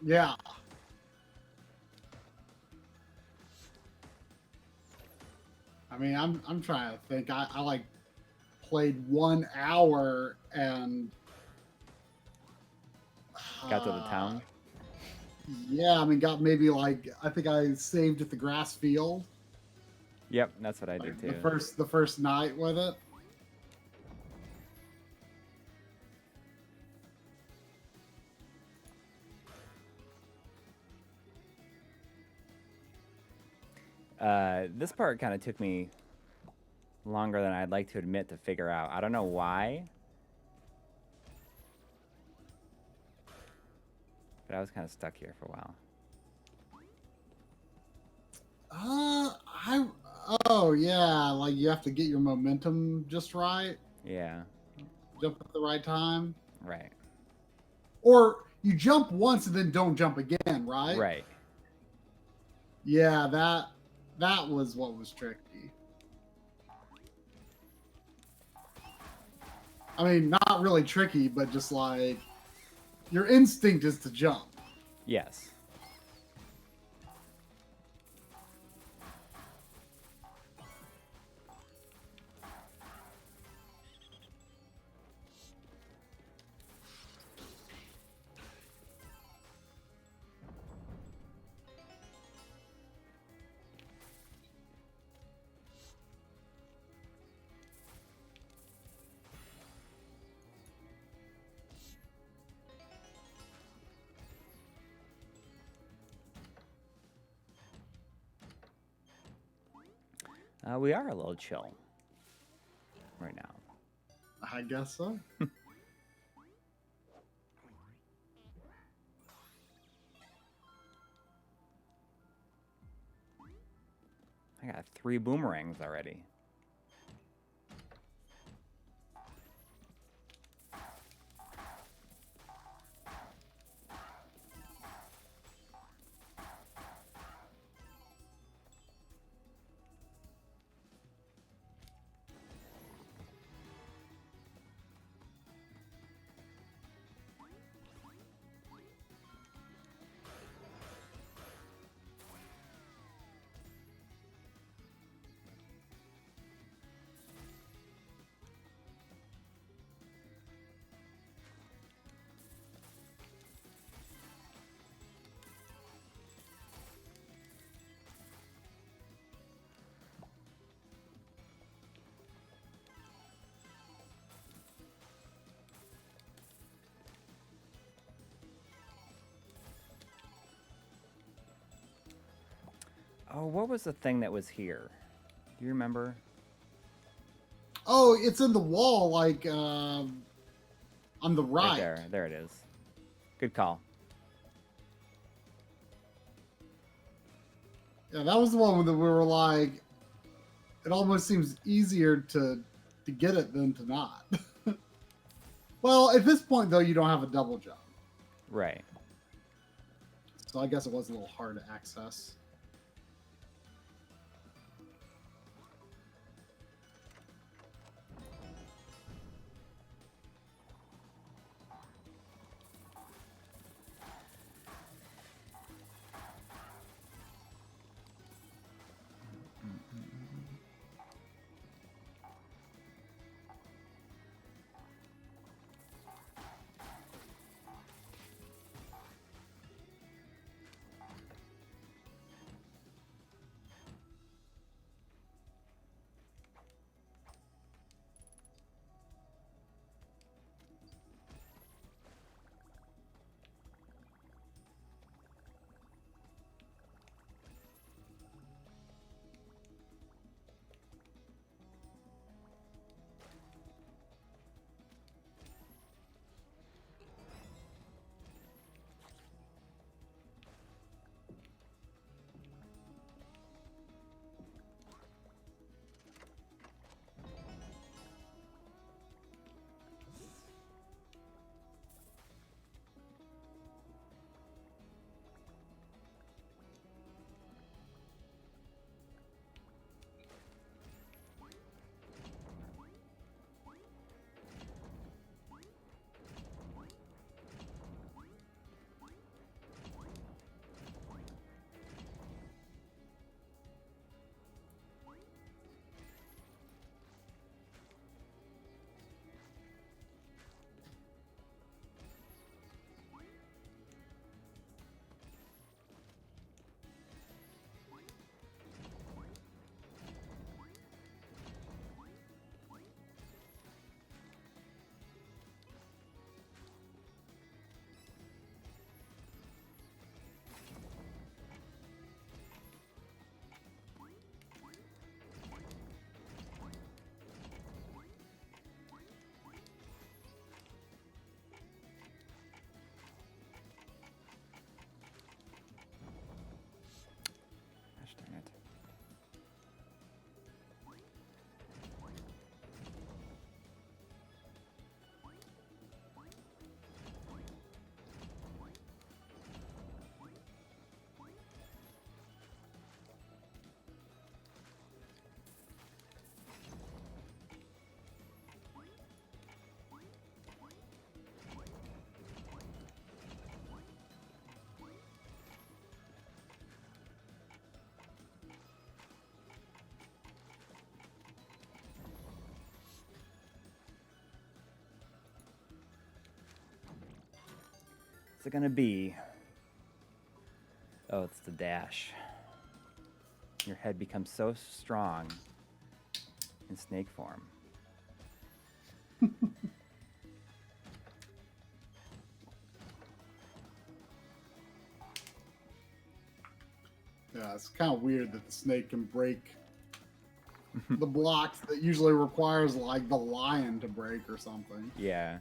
Yeah. I mean, I'm trying to think. I like played 1 hour and Got to the town. Yeah, I mean, got maybe like I think I saved at the grass field. Yep, that's what I Like did too. the first night with it. This part kind of took me longer than I'd like to admit to figure out. I don't know why, but I was kind of stuck here for a while. Oh yeah, like you have to get your momentum just right. Yeah. Jump at the right time. Right. Or you jump once and then don't jump again, right? Right. Yeah, that was what was tricky. I mean, not really tricky, but just like your instinct is to jump. Yes. We are a little chill right now. I guess so. I got 3 boomerangs already. Oh, what was the thing that was here? Do you remember? Oh, it's in the wall, like on the right. Right there. There it is. Good call. Yeah, that was the one that we were like, it almost seems easier to get it than to not. Well, at this point, though, you don't have a double jump. Right. So I guess it was a little hard to access. What's it gonna be? Oh, it's the dash. Your head becomes so strong in snake form. Yeah, it's kind of weird that the snake can break the blocks that usually requires like the lion to break or something. Yeah.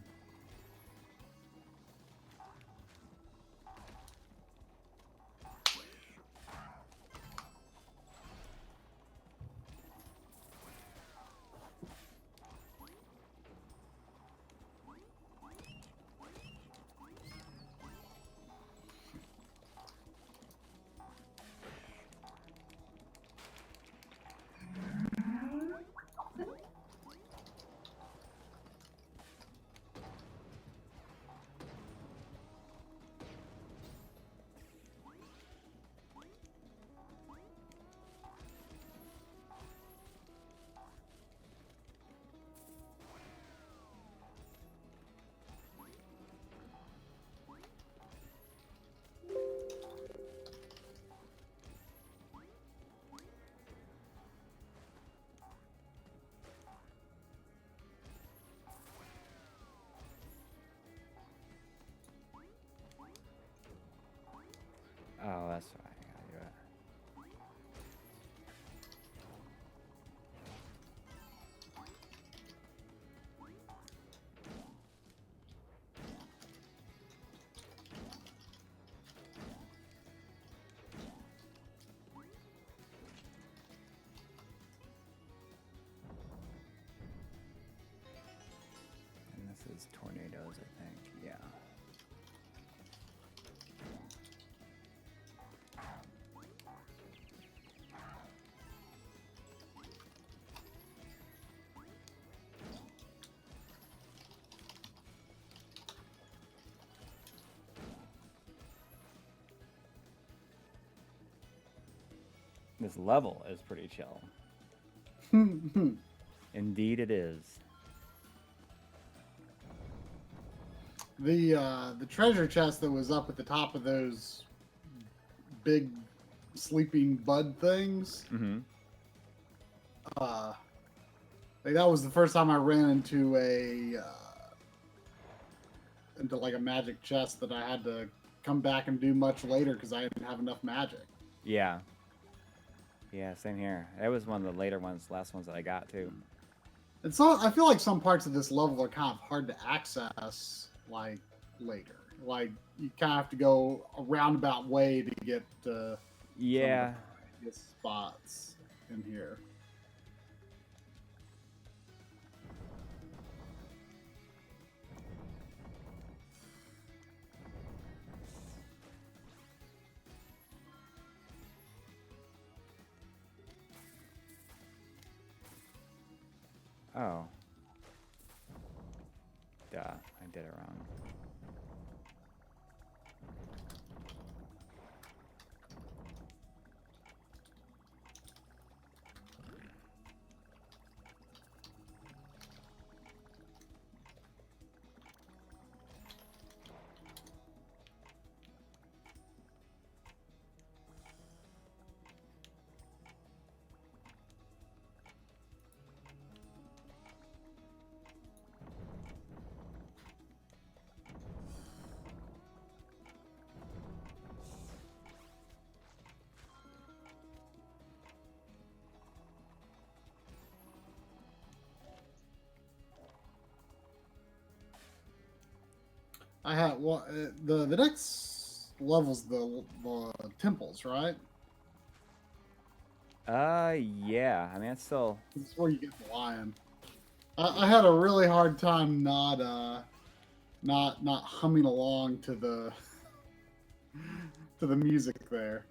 Oh, that's why I gotta do it. And this is tornadoes, I think. Yeah. This level is pretty chill. Indeed it is. The treasure chest that was up at the top of those big sleeping bud things. Mm-hmm. Like that was the first time I ran into like a magic chest that I had to come back and do much later because I didn't have enough magic. Yeah. Yeah, same here. That was one of the later ones, last ones that I got too. And so I feel like some parts of this level are kind of hard to access like later. Like you kind of have to go a roundabout way to get to Yeah. the spots in here. Oh. Duh, I did it wrong. I had the next level's the temples, right? Yeah. I mean, it's still. This is where you get the lion. I had a really hard time not humming along to the music there.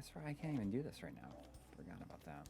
guess I can't even do this right now. Forgot about that.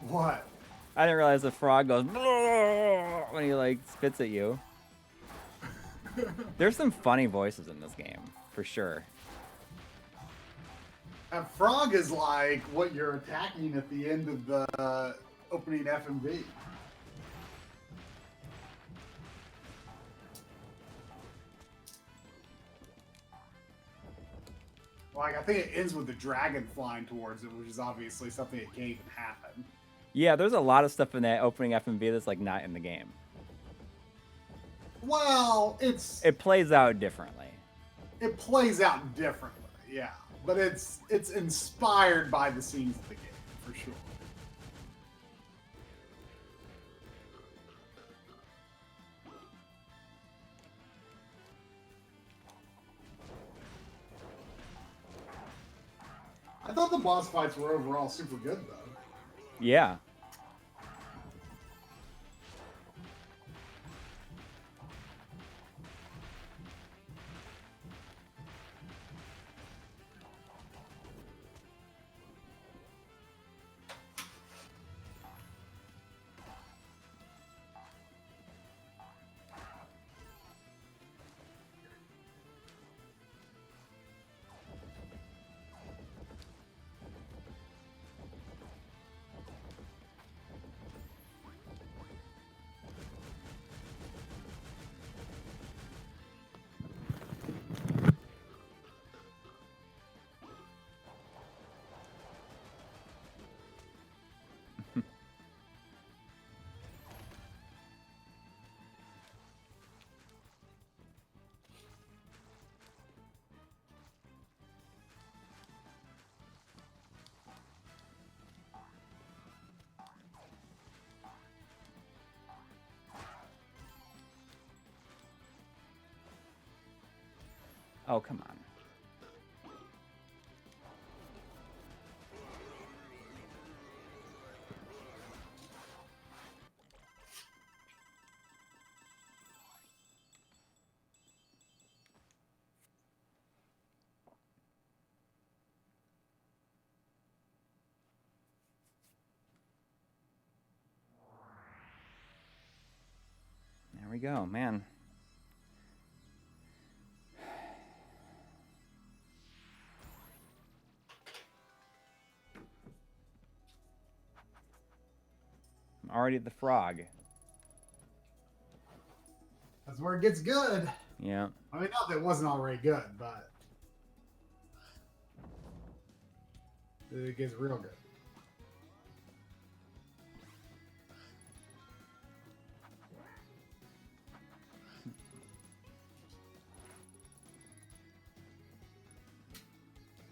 What? I didn't realize the frog goes when he like spits at you. There's some funny voices in this game, for sure. A frog is like what you're attacking at the end of the opening FMV. Like, I think it ends with the dragon flying towards it, which is obviously something that can't even happen. Yeah, there's a lot of stuff in that opening FMV that's like not in the game. Well, it plays out differently. It plays out differently, yeah. But it's inspired by the scenes of the game, for sure. I thought the boss fights were overall super good, though. Yeah. Oh, come on. There we go, man. I'm already at the frog. That's where it gets good. Yeah. I mean, not that it wasn't already good, but it gets real good.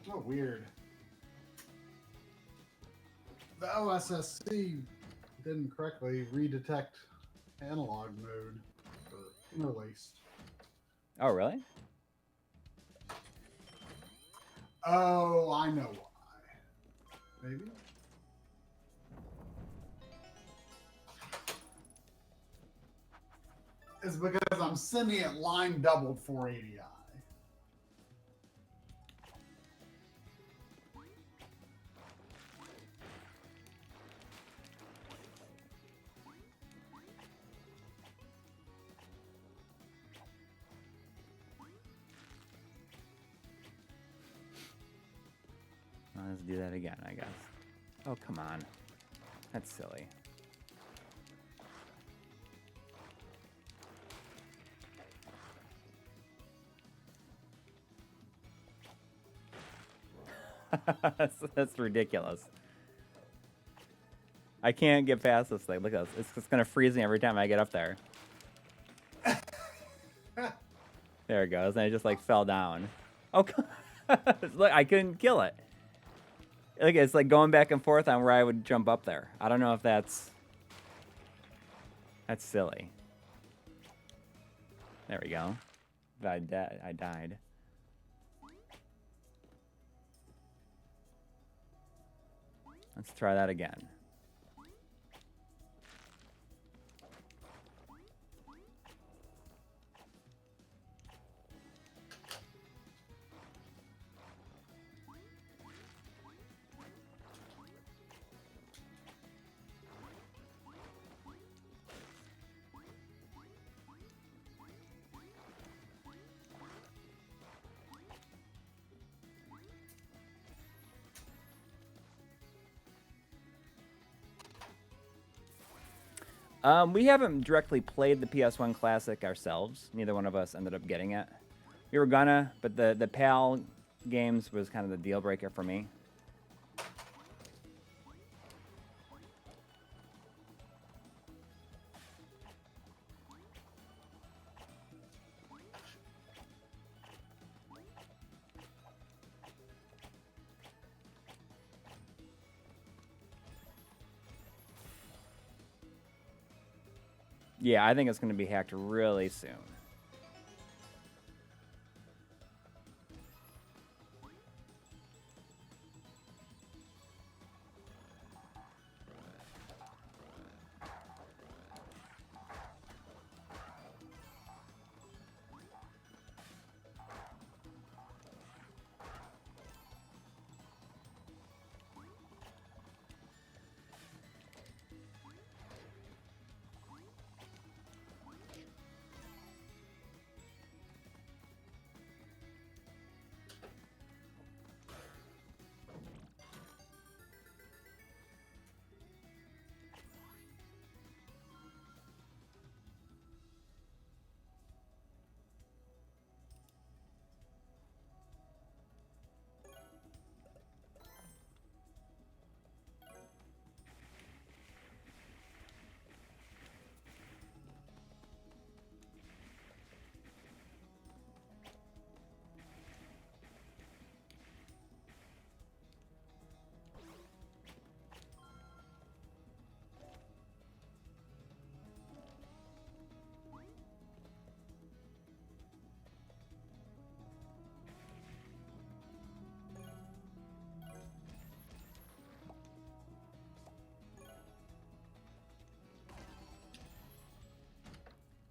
Oh, weird. The OSSC didn't correctly redetect analog mode for interlaced. Oh, really? Oh, I know why. Maybe? It's because I'm sending it line doubled 480i. Let's do that again, I guess. Oh, come on. That's silly. That's ridiculous. I can't get past this thing. Look at this. It's just going to freeze me every time I get up there. There it goes. And I just like fell down. Oh, look, I couldn't kill it. Look, it's like going back and forth on where I would jump up there. I don't know if that's silly. There we go. I died. Let's try that again. We haven't directly played the PS1 Classic ourselves. Neither one of us ended up getting it. We were gonna, but the PAL games was kind of the deal breaker for me. Yeah, I think it's going to be hacked really soon.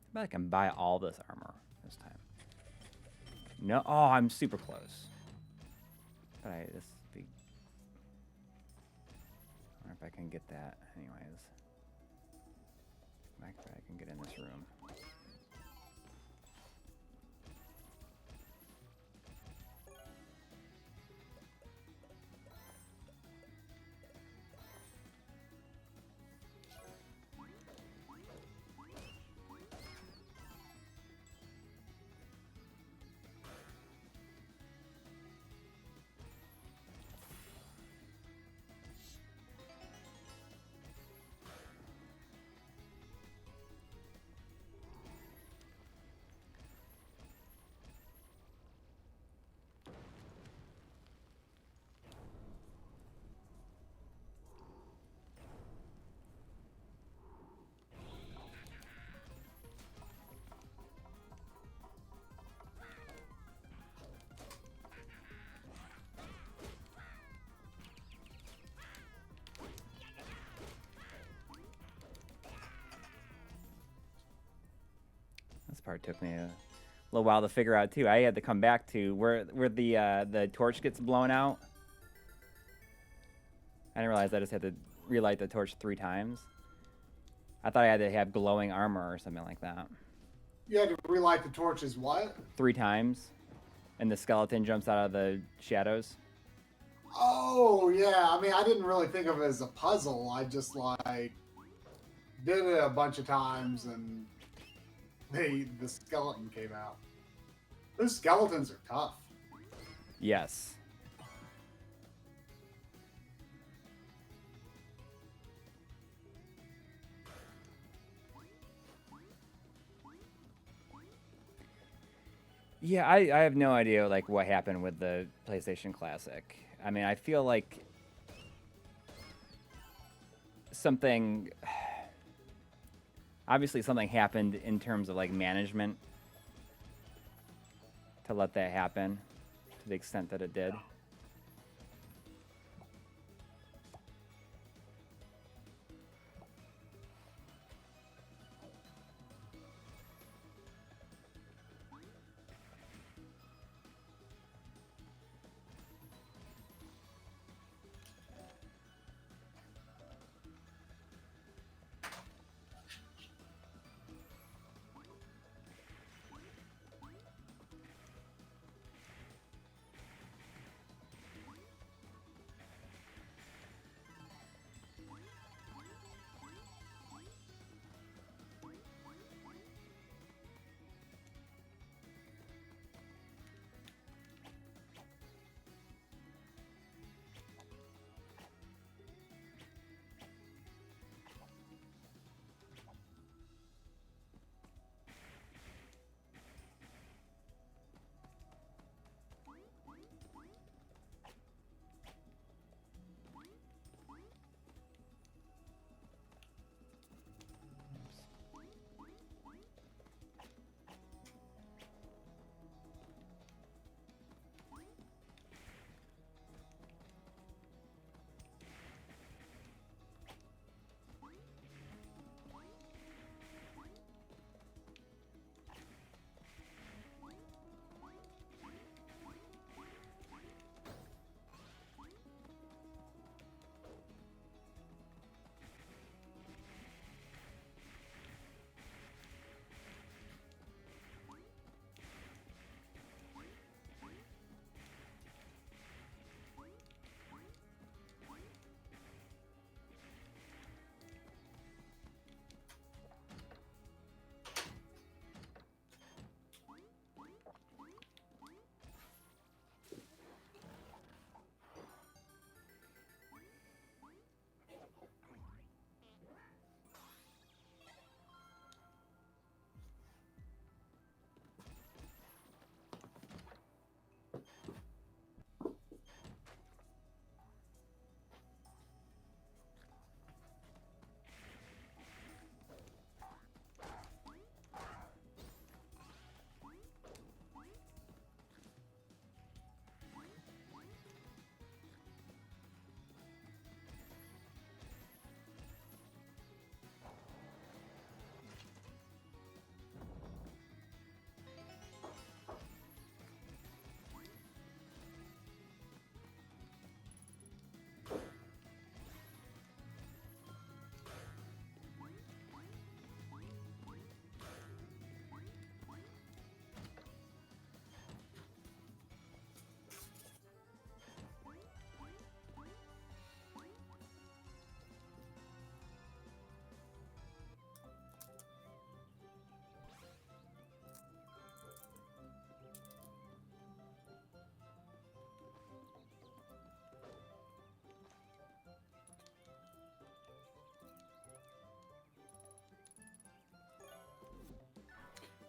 I bet I can buy all this armor this time. No, oh, I'm super close. But I wonder if I can get that. Anyways, I can get in this room. This part took me a little while to figure out too. I had to come back to where the torch gets blown out. I didn't realize I just had to relight the torch 3 times. I thought I had to have glowing armor or something like that. You had to relight the torches what? 3 times, and the skeleton jumps out of the shadows. Oh yeah, I mean, I didn't really think of it as a puzzle. I just like did it a bunch of times, and the skeleton came out. Those skeletons are tough. Yes. Yeah, I have no idea like what happened with the PlayStation Classic. I mean, I feel like something obviously something happened in terms of like management to let that happen to the extent that it did.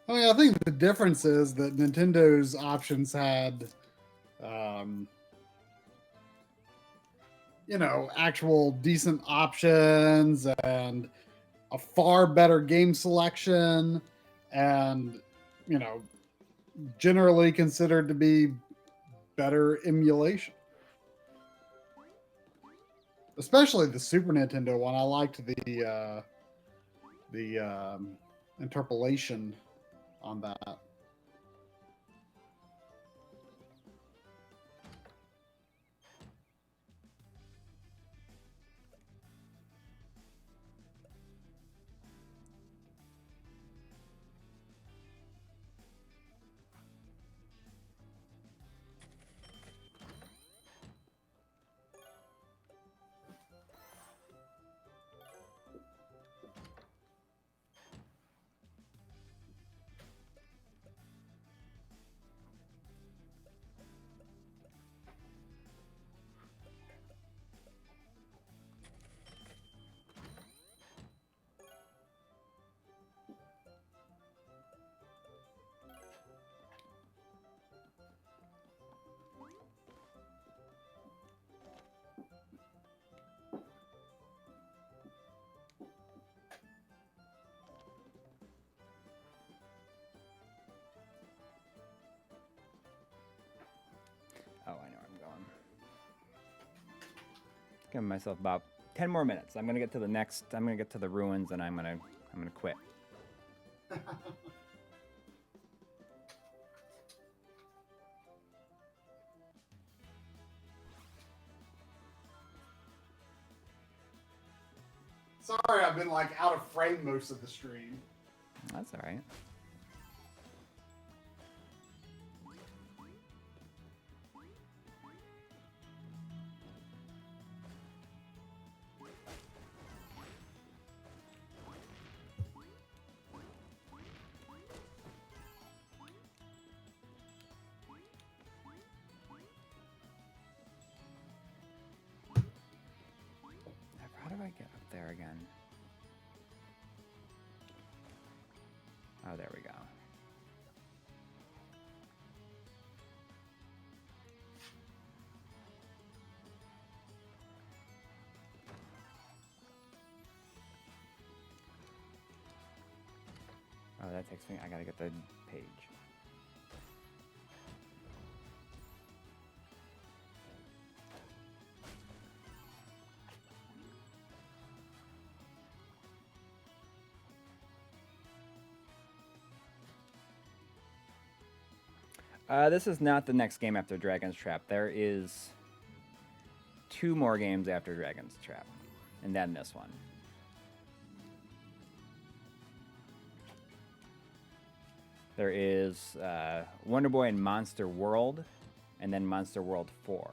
I mean, I think the difference is that Nintendo's options had, um, actual decent options and a far better game selection, and you know, generally considered to be better emulation. Especially the Super Nintendo one. I liked the interpolation on that. Giving myself about 10 more minutes. I'm gonna get to the next. I'm gonna get to the ruins, and I'm gonna quit. Sorry, I've been like out of frame most of the stream. That's all right. How do I get up there again? Oh, there we go. Oh, that takes me. I gotta get the page. This is not the next game after Dragon's Trap. There is 2 more games after Dragon's Trap, and then this one. There is Wonder Boy and Monster World, and then Monster World 4.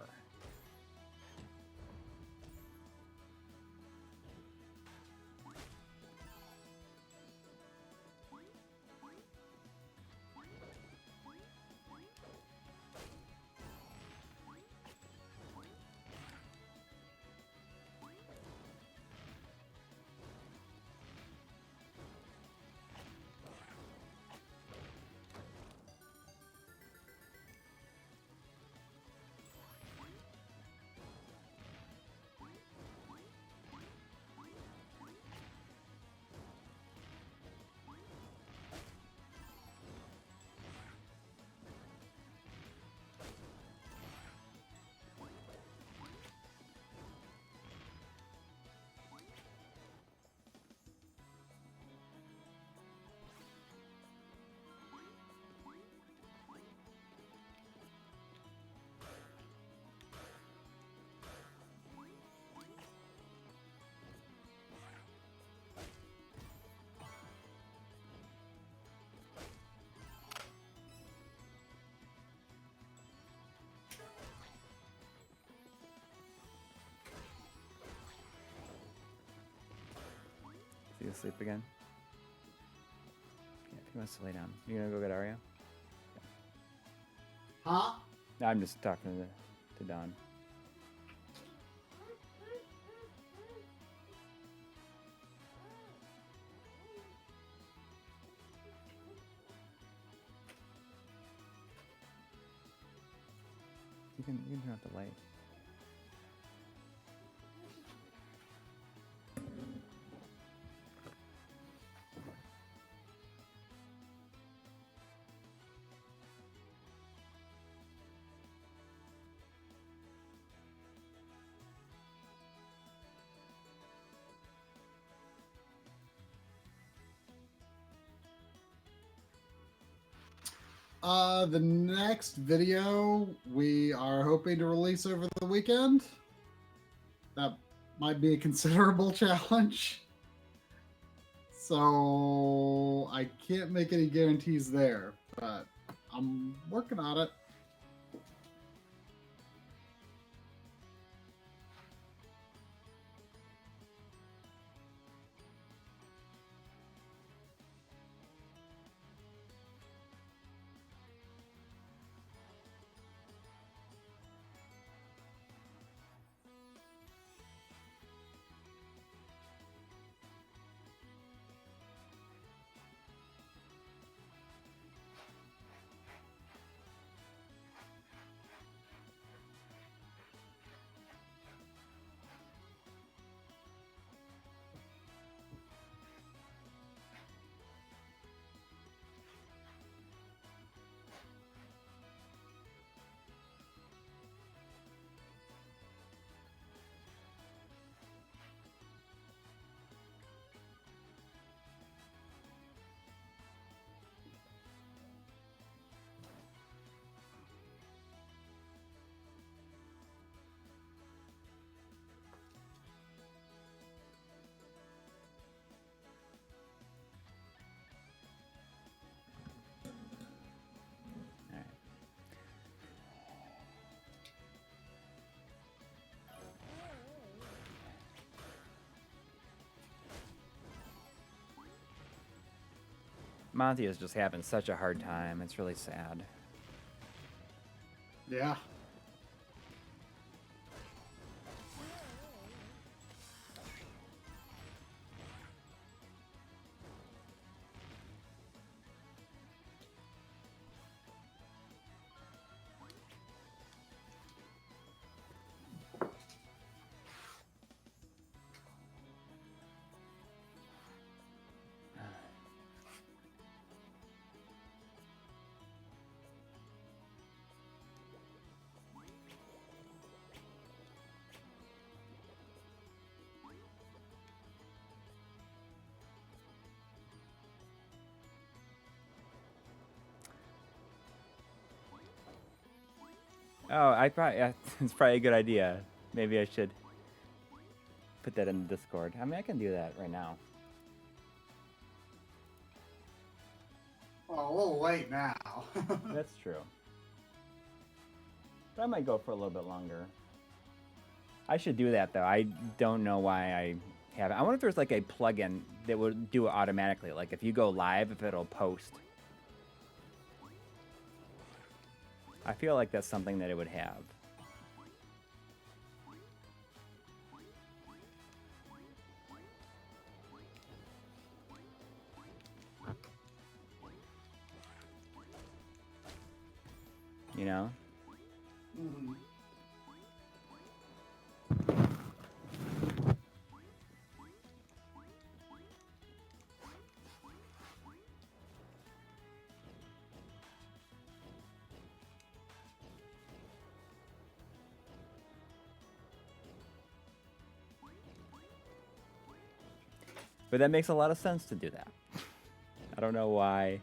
Is he asleep again? Yeah, he wants to lay down. You gonna go get Arya? Huh? No, I'm just talking to Don. You can turn off the light. The next video we are hoping to release over the weekend. That might be a considerable challenge. So I can't make any guarantees there, but I'm working on it. Monty is just having such a hard time. It's really sad. Yeah. Oh, it's probably a good idea. Maybe I should put that in the Discord. I mean, I can do that right now. Well, a little late now. That's true. But I might go for a little bit longer. I should do that, though. I don't know why I haven't. I wonder if there's like a plugin that would do it automatically. Like if you go live, if it'll post. I feel like that's something that it would have. You know? Mm-hmm. But that makes a lot of sense to do that. I don't know why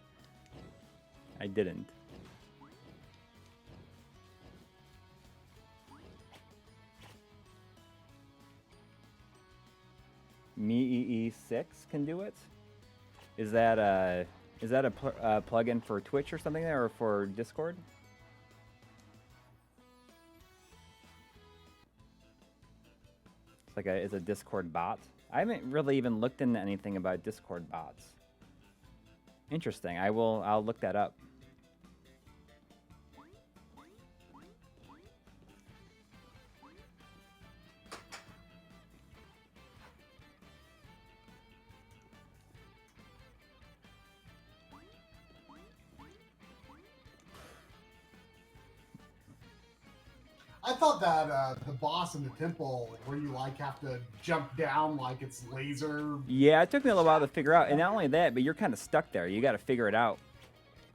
I didn't. MeEE6 can do it? Is that a plugin for Twitch or something there, or for Discord? It's a Discord bot. I haven't really even looked into anything about Discord bots. Interesting. I'll look that up. I thought that the boss in the temple, where you like have to jump down like it's laser. Yeah, it took me a little while to figure out, and not only that, but you're kind of stuck there. You got to figure it out.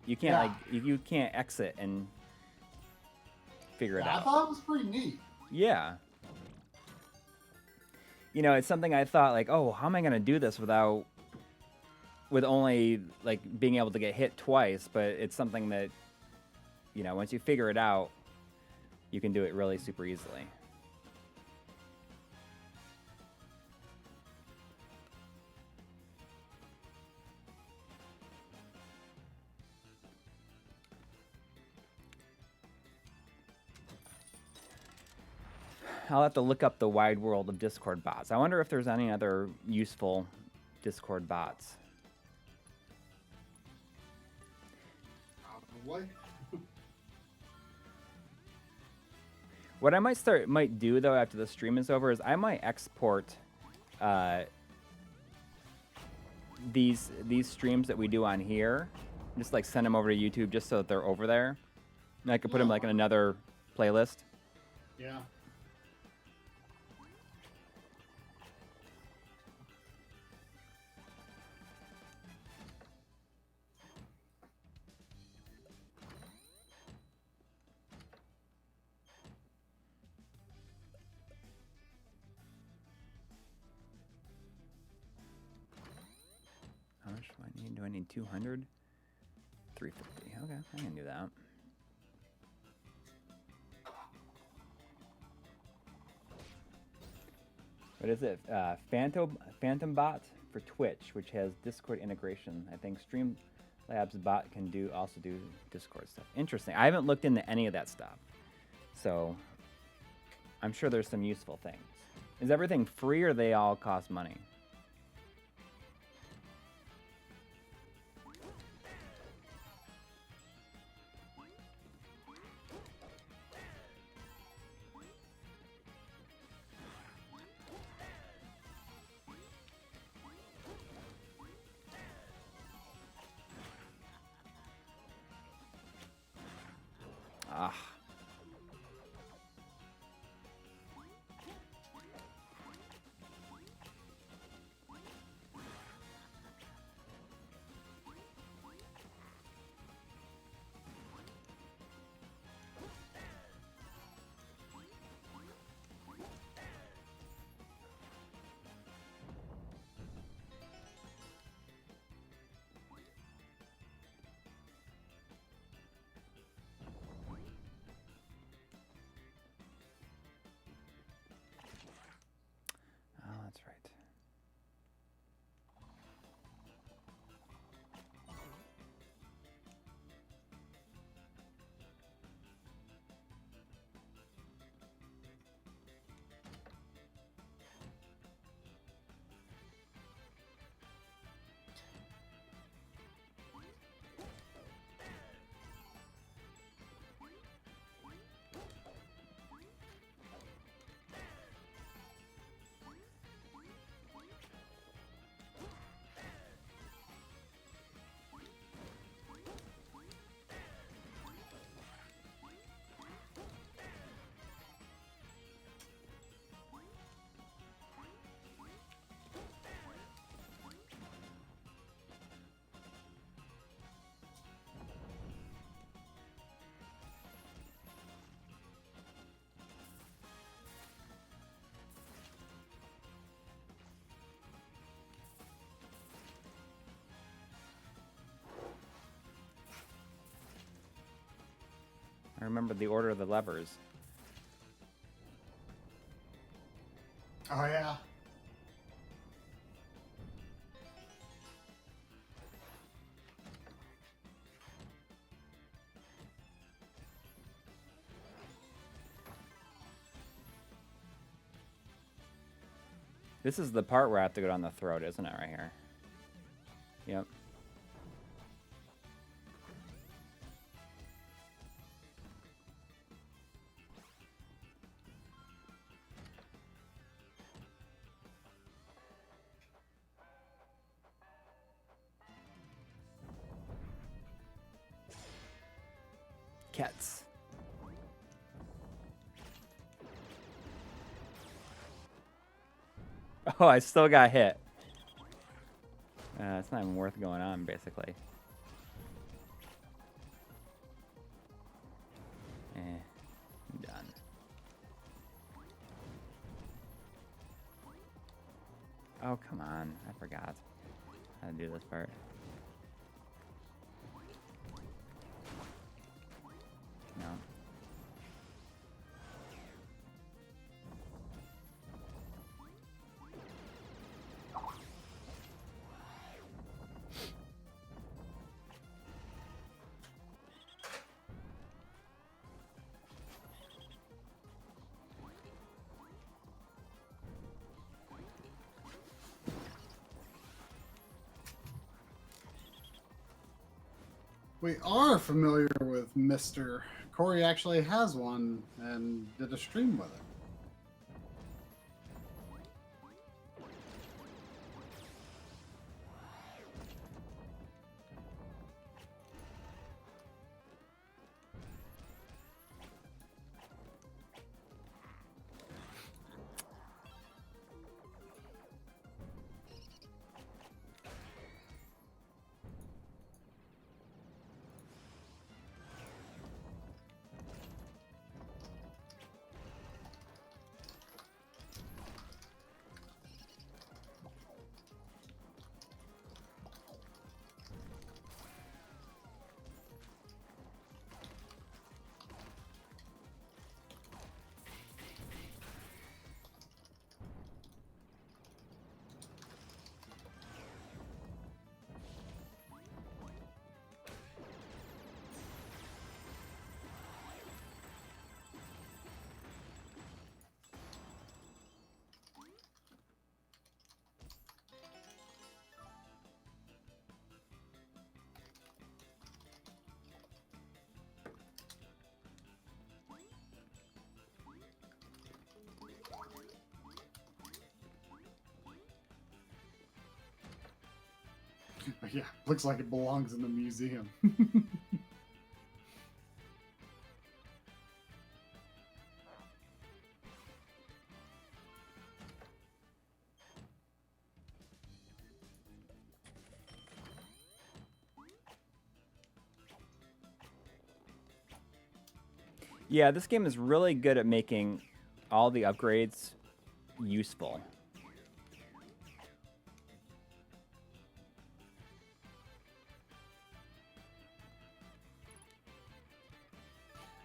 You can't you can't exit and figure it out. I thought it was pretty neat. Yeah. You know, it's something I thought like, oh, how am I gonna do this with only like being able to get hit twice? But it's something that, you know, once you figure it out, you can do it really super easily. I'll have to look up the wide world of Discord bots. I wonder if there's any other useful Discord bots. Probably. What I might do though after the stream is over is I might export these streams that we do on here, just like send them over to YouTube just so that they're over there, and I could put them like in another playlist. Yeah. How much do I need? Do I need 200? 350. Okay, I can do that. What is it? Phantom Bot for Twitch, which has Discord integration. I think Streamlabs bot can also do Discord stuff. Interesting. I haven't looked into any of that stuff, so I'm sure there's some useful things. Is everything free or they all cost money? remember the order of the levers. Oh yeah. This is the part where I have to go down the throat, isn't it, right here? Yep. Cats. Oh, I still got hit. It's not even worth going on, basically. Done. Oh, come on. I forgot how to do this part. No. We are familiar with Mr. Coury actually has one and did a stream with it. Yeah, looks like it belongs in the museum. Yeah, this game is really good at making all the upgrades useful.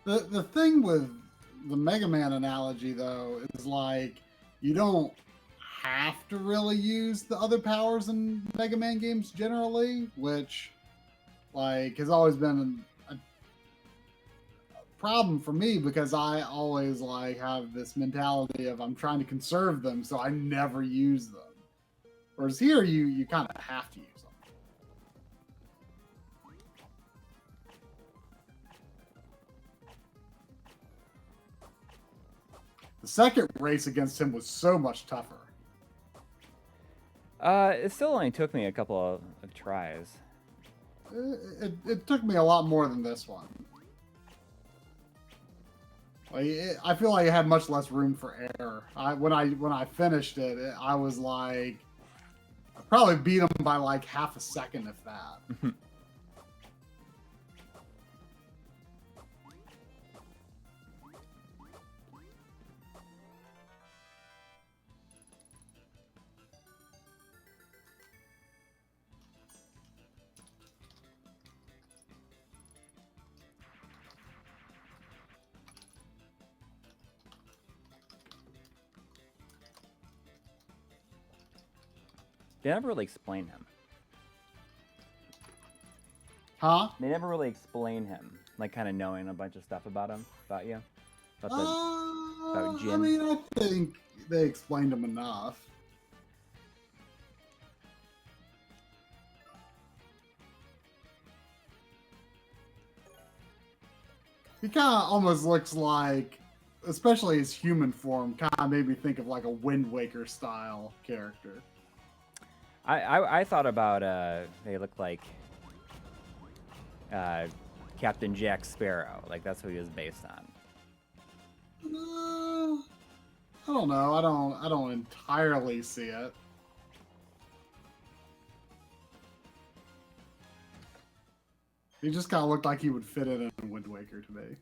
The thing with the Mega Man analogy, though, is like you don't have to really use the other powers in Mega Man games generally, which like has always been a problem for me because I always like have this mentality of I'm trying to conserve them, so I never use them. Whereas here, you kind of have to use them. The second race against him was so much tougher. It still only took me a couple of tries. It took me a lot more than this one. I feel like it had much less room for error. When I finished it, I was like, I probably beat him by like half a second, if that. They never really explain him. Huh? They never really explain him, like kind of knowing a bunch of stuff about him, about you, about Jin. I mean, I think they explained him enough. He kind of almost looks like, especially his human form, kind of made me think of like a Wind Waker style character. I thought about they look like Captain Jack Sparrow, like that's what he was based on. I don't know. I don't entirely see it. He just kind of looked like he would fit in Wind Waker to me.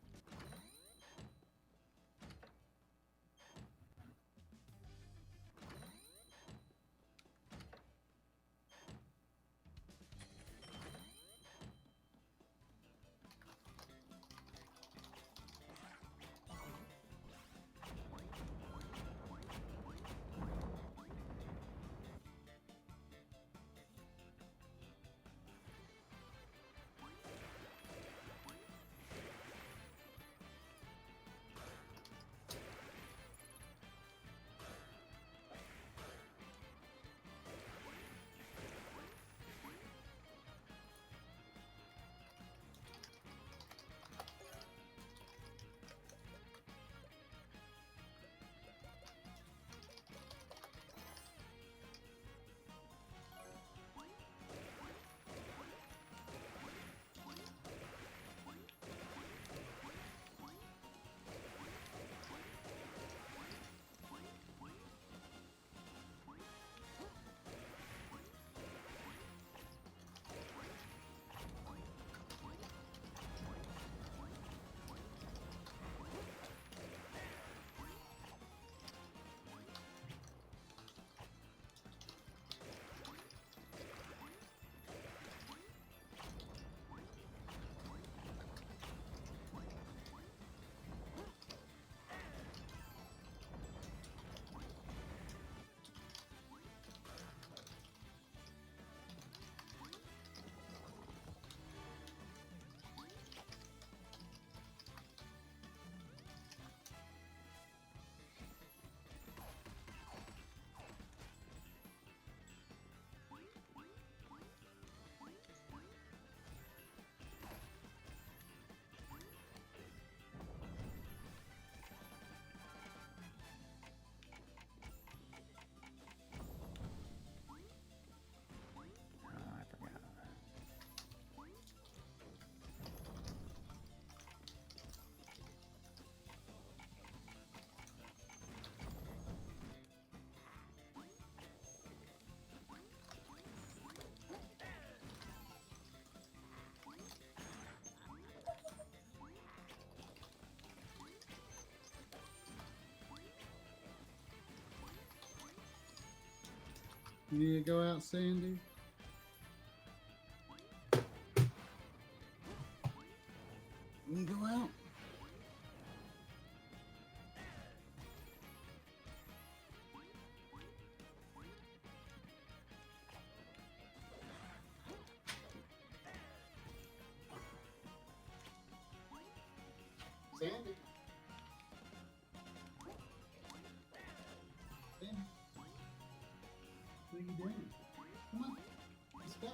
I forgot. You need to go out, Sandy? You need to go out? Sandy? Sandy? What are you doing? Come on, let's go.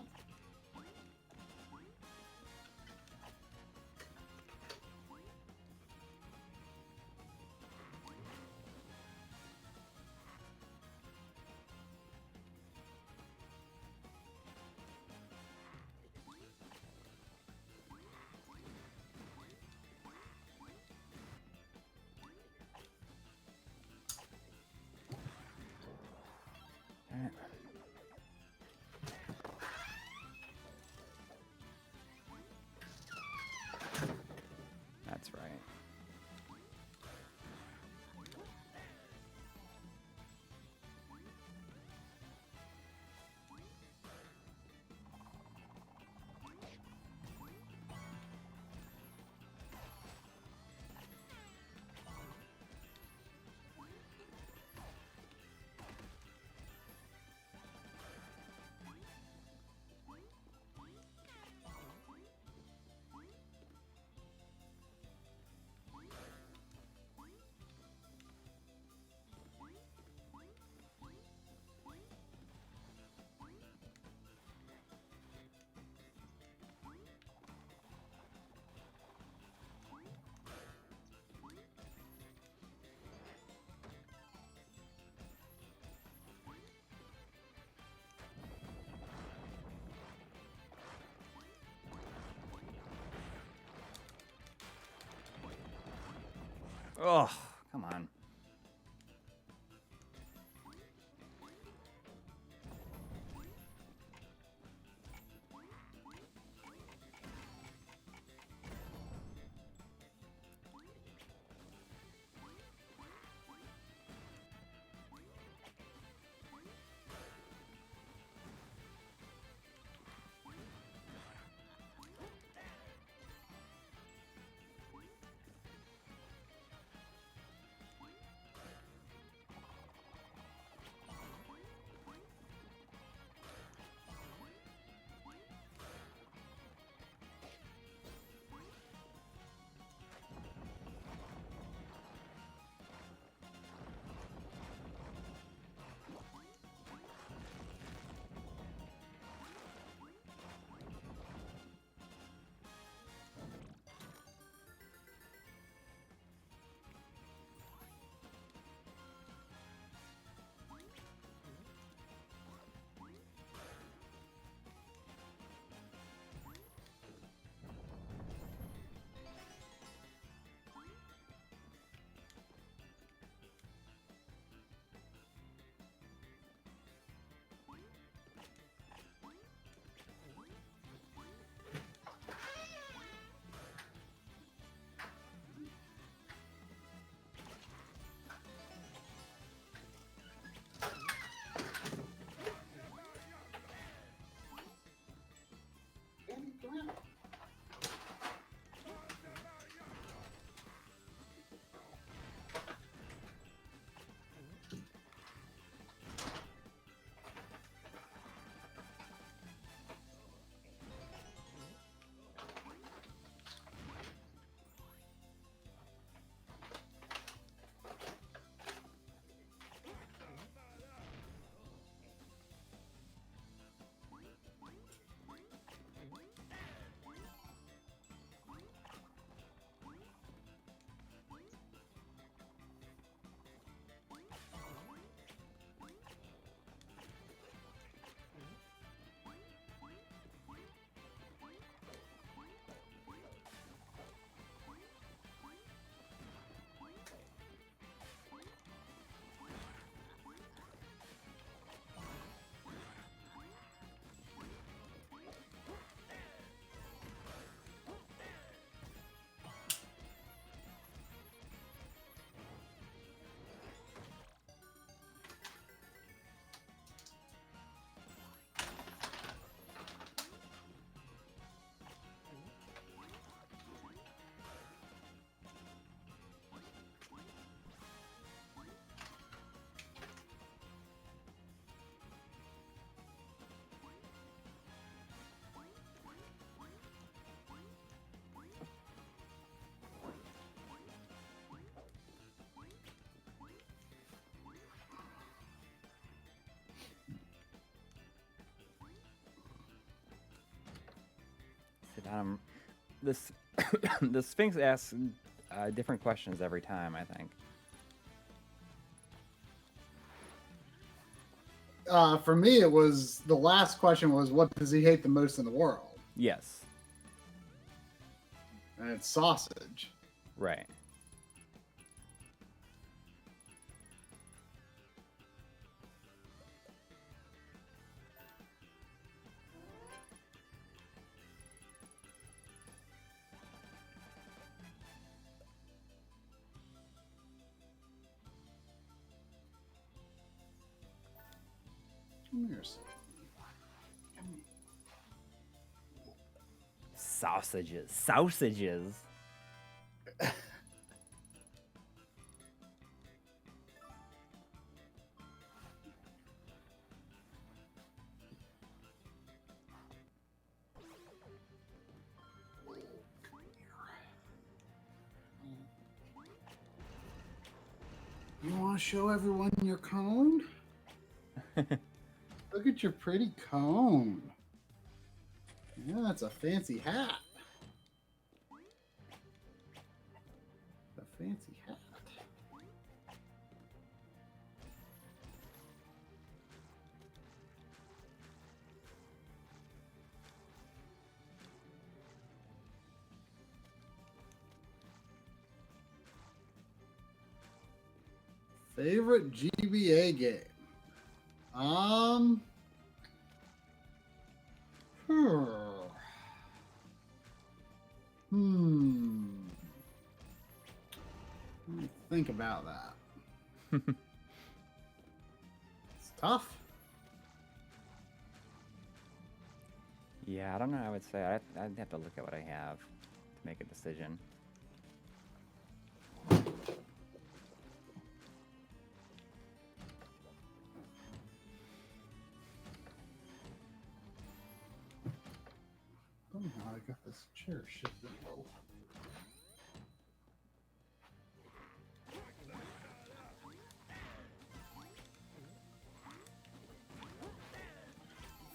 Alright. That's right. Oh, come on. This the Sphinx asks different questions every time, I think. For me, it was the last question was, what does he hate the most in the world? Yes. And it's sausage. Right. Come here, son. Sausages. Sausages. You want to show everyone your cone? Look at your pretty cone. Yeah, that's a fancy hat. A fancy hat. Favorite GBA game? Let me think about that. It's tough. Yeah, I don't know. I would say I'd have to look at what I have to make a decision. I don't know how I got this chair shifted.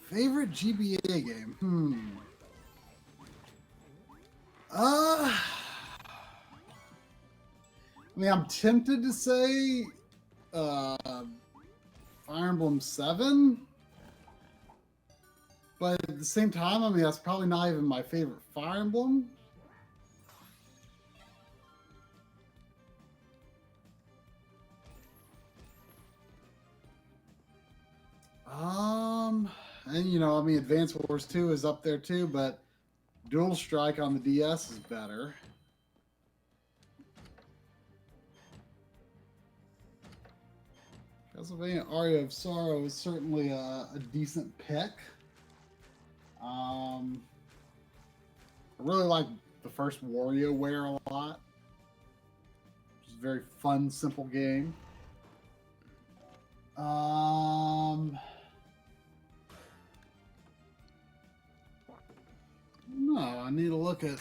Favorite GBA game? I mean, I'm tempted to say Fire Emblem 7. But at the same time, I mean, that's probably not even my favorite Fire Emblem. And you know, I mean, Advance Wars 2 is up there too, but Dual Strike on the DS is better. Castlevania Aria of Sorrow is certainly a decent pick. I really like the first WarioWare a lot. It's a very fun, simple game. No, I need to look at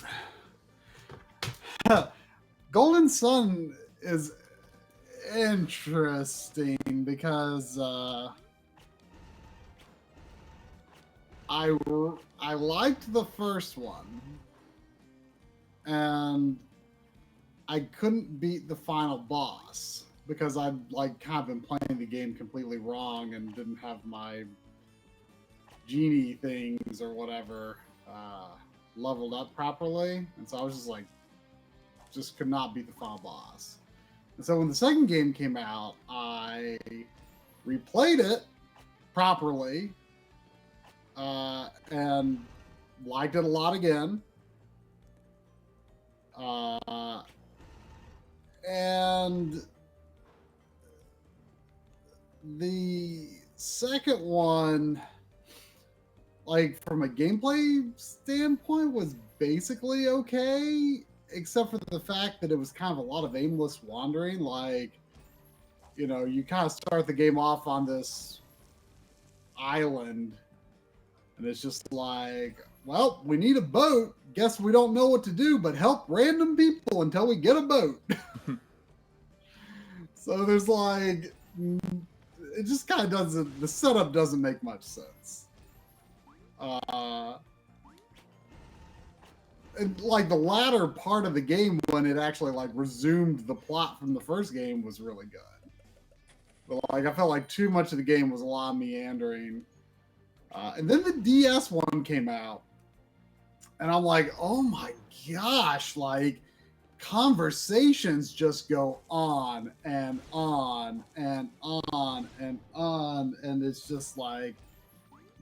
Golden Sun is interesting because I liked the first one, and I couldn't beat the final boss because I'd like kind of been playing the game completely wrong and didn't have my genie things or whatever leveled up properly, and so I was just could not beat the final boss. And so when the second game came out, I replayed it properly and liked it a lot again. And the second one, like from a gameplay standpoint, was basically okay, except for the fact that it was kind of a lot of aimless wandering. Like, you know, you kind of start the game off on this island, and it's just like, well, we need a boat. Guess we don't know what to do but help random people until we get a boat. So there's like, it just kind of doesn't, the setup doesn't make much sense. And like the latter part of the game, when it actually like resumed the plot from the first game, was really good. But like I felt like too much of the game was a lot of meandering. And then the DS one came out, and I'm like, oh my gosh, like conversations just go on and on and on and on, and it's just like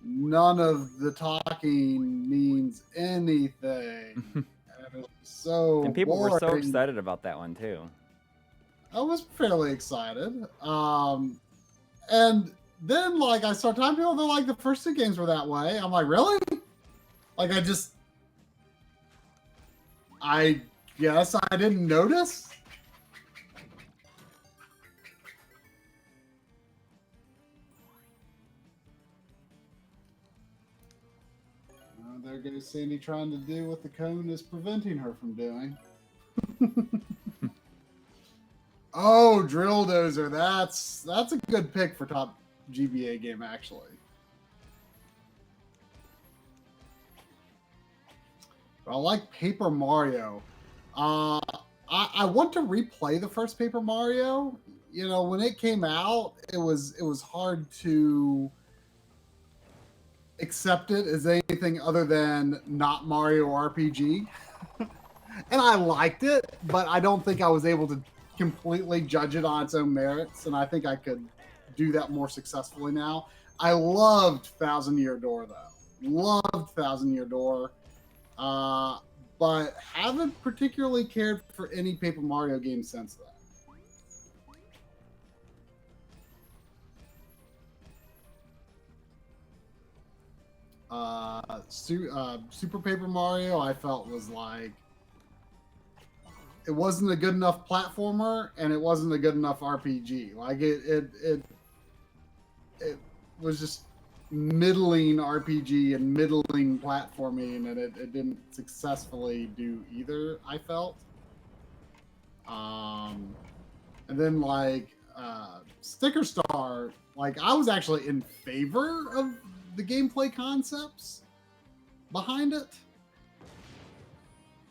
none of the talking means anything. And it's so And people boring. were so excited about that one too. I was fairly excited. And then like I started talking to people, they're like, the first two games were that way. I'm like, really? Like I guess I didn't notice. There goes Sandy trying to do what the cone is preventing her from doing. Oh, Drill Dozer. That's a good pick for top GBA game, actually. I like Paper Mario. I want to replay the first Paper Mario. You know, when it came out, it was hard to accept it as anything other than not Mario RPG. And I liked it, but I don't think I was able to completely judge it on its own merits, and I think I could do that more successfully now. I loved Thousand Year Door though. Loved Thousand Year Door. But haven't particularly cared for any Paper Mario games since then. Super Paper Mario, I felt was like it wasn't a good enough platformer, and it wasn't a good enough RPG. Like it was just middling RPG and middling platforming, and it didn't successfully do either, I felt. And then like Sticker Star, like I was actually in favor of the gameplay concepts behind it.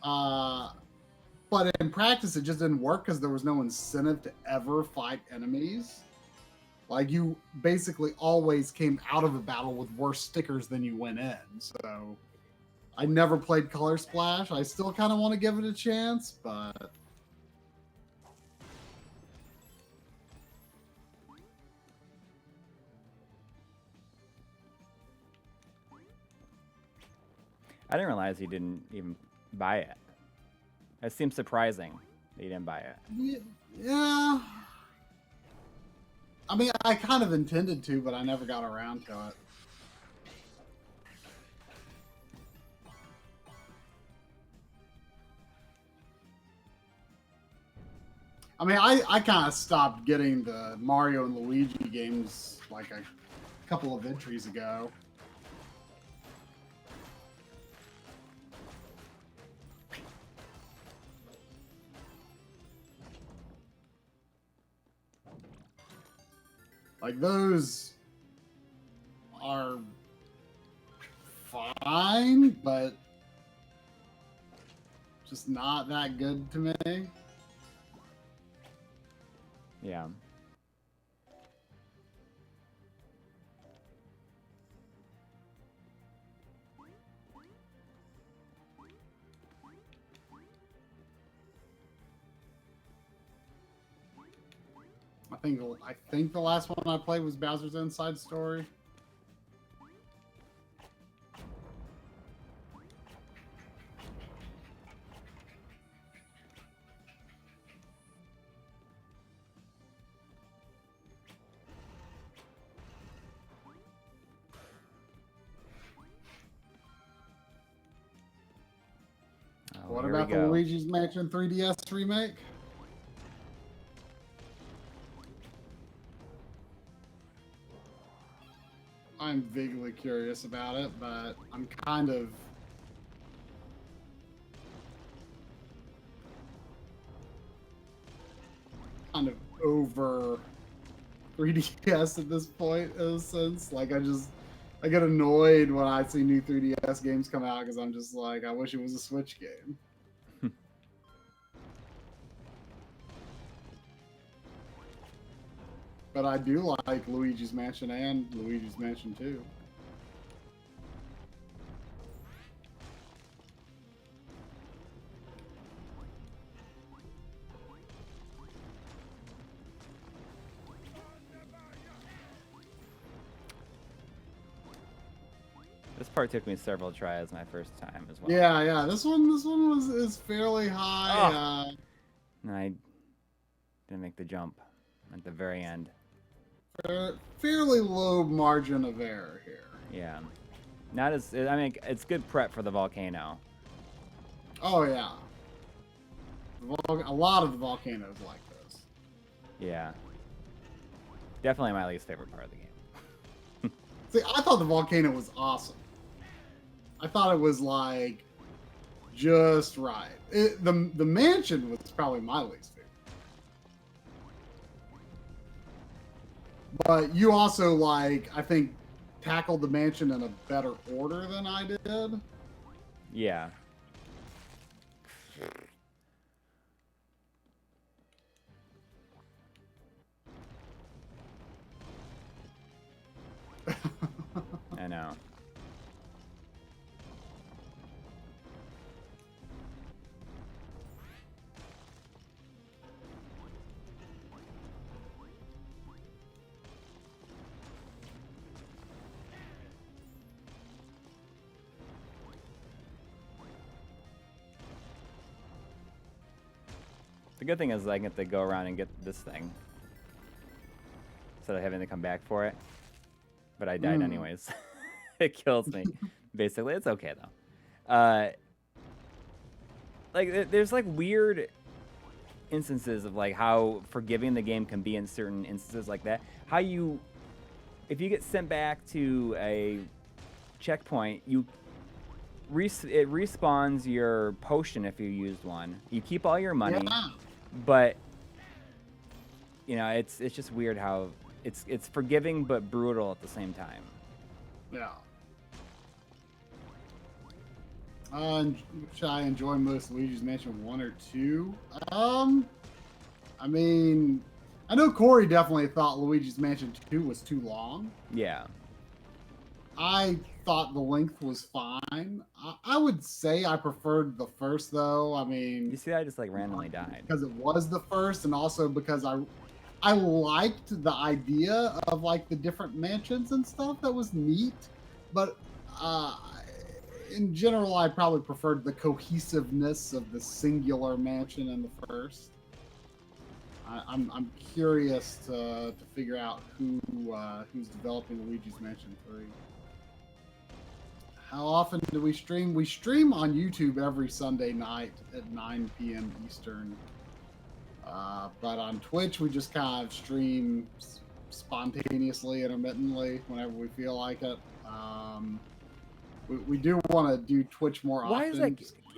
But in practice, it just didn't work because there was no incentive to ever fight enemies. Like, you basically always came out of a battle with worse stickers than you went in. So I never played Color Splash. I still kind of want to give it a chance, but... I didn't realize you didn't even buy it. It seems surprising that you didn't buy it. Yeah. I mean, I kind of intended to, but I never got around to it. I mean, I kind of stopped getting the Mario and Luigi games like a couple of entries ago. Like, those are fine, but just not that good to me. Yeah. I think the last one I played was Bowser's Inside Story. Oh, What here we about the go. Luigi's Mansion 3DS remake? I'm vaguely curious about it, but I'm kind of over 3DS at this point, in a sense. Like, I get annoyed when I see new 3DS games come out because I'm just like, I wish it was a Switch game. But I do like Luigi's Mansion and Luigi's Mansion 2. This part took me several tries my first time as well. Yeah. This one is fairly high. And I didn't make the jump at the very end. Fairly low margin of error here. Yeah. Not as, I mean, it's good prep for the volcano. Oh yeah. A lot of the volcanoes like this. Yeah. Definitely my least favorite part of the game. See, I thought the volcano was awesome. I thought it was like just right. The mansion was probably my least favorite. But you also, like, I think, tackled the mansion in a better order than I did. Yeah. I know. The good thing is I get to go around and get this thing instead of having to come back for it. But I died anyways. It kills me. Basically, it's okay though. Like there's like weird instances of like how forgiving the game can be in certain instances like that. How you, if you get sent back to a checkpoint, it respawns your potion if you used one. You keep all your money, but you know it's just weird how it's forgiving but brutal at the same time. Yeah. Should I enjoy most Luigi's Mansion 1 or 2? I mean, I know Coury definitely thought Luigi's Mansion 2 was too long. Yeah. I thought the length was fine. I would say I preferred the first, though. I mean... You see, I just, like, randomly died. Because it was the first, and also because I liked the idea of, like, the different mansions and stuff. That was neat. But, in general, I probably preferred the cohesiveness of the singular mansion in the first. I'm curious to figure out who's developing Luigi's Mansion 3. How often do we stream? We stream on YouTube every Sunday night at 9 p.m. Eastern. But on Twitch, we just kind of stream spontaneously, intermittently, whenever we feel like it. We do want to do Twitch more often. Why is that?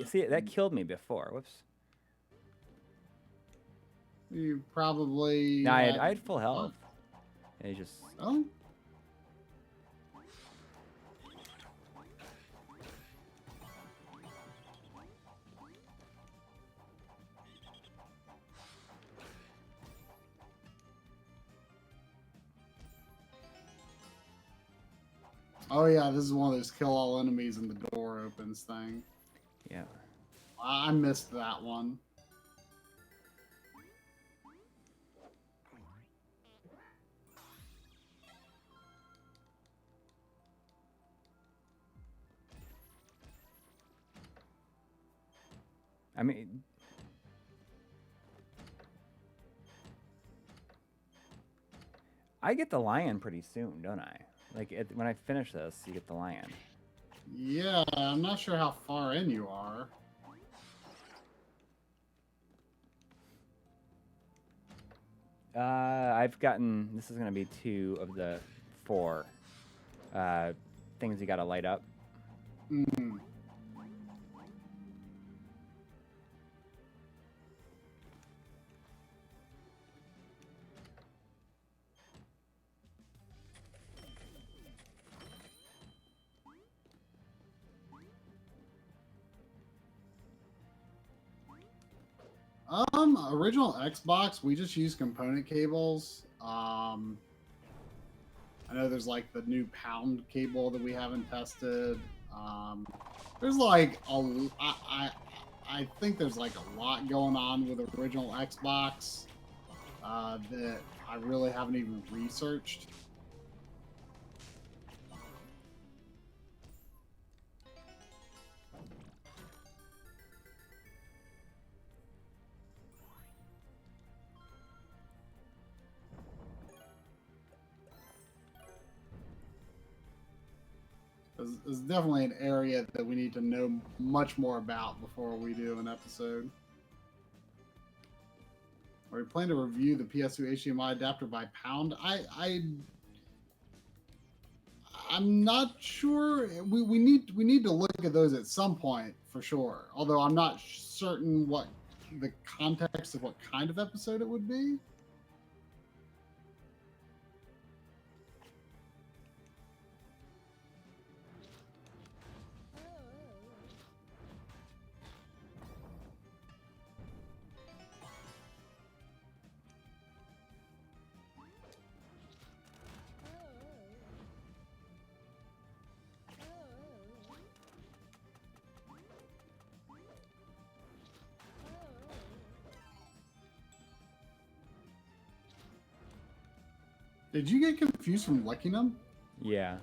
See, that killed me before. Whoops. You probably... No, I had full health. Oh. It just... Oh? Oh yeah, this is one of those kill all enemies and the door opens thing. Yeah. I missed that one. I mean... I get the lion pretty soon, don't I? Like, when I finish this, you get the lion. Yeah, I'm not sure how far in you are. I've gotten... This is going to be 2 of the 4 things you got to light up. Mm. Original Xbox, we just use component cables. I know there's like the new pound cable that we haven't tested. There's like I think there's like a lot going on with original Xbox that I really haven't even researched. It's definitely an area that we need to know much more about before we do an episode. Are we planning to review the PS2 HDMI adapter by pound? I'm not sure. We need to look at those at some point for sure. Although I'm not certain what the context of what kind of episode it would be. Did you get confused from licking them? Yeah.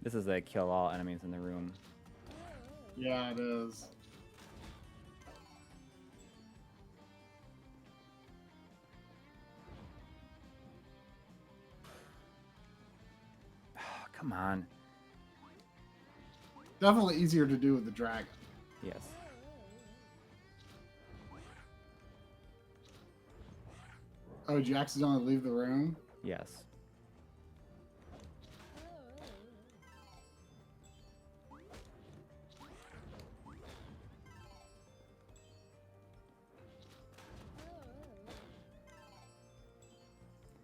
This is a kill all enemies in the room. Yeah, it is. Come on. Definitely easier to do with the dragon. Yes. Oh, did you accidentally leave the room? Yes.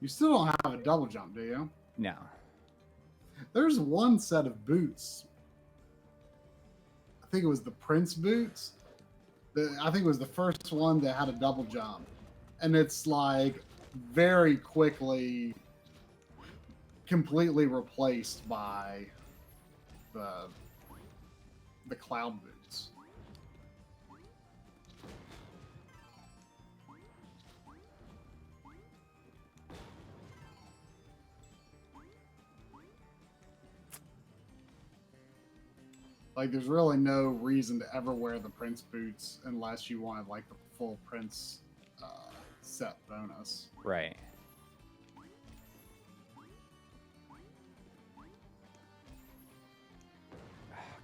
You still don't have a double jump, do you? No. There's one set of boots. I think it was the Prince boots. I think it was the first one that had a double jump. And it's like very quickly completely replaced by the cloud boots. Like, there's really no reason to ever wear the Prince boots unless you wanted, like, the full Prince set bonus. Right.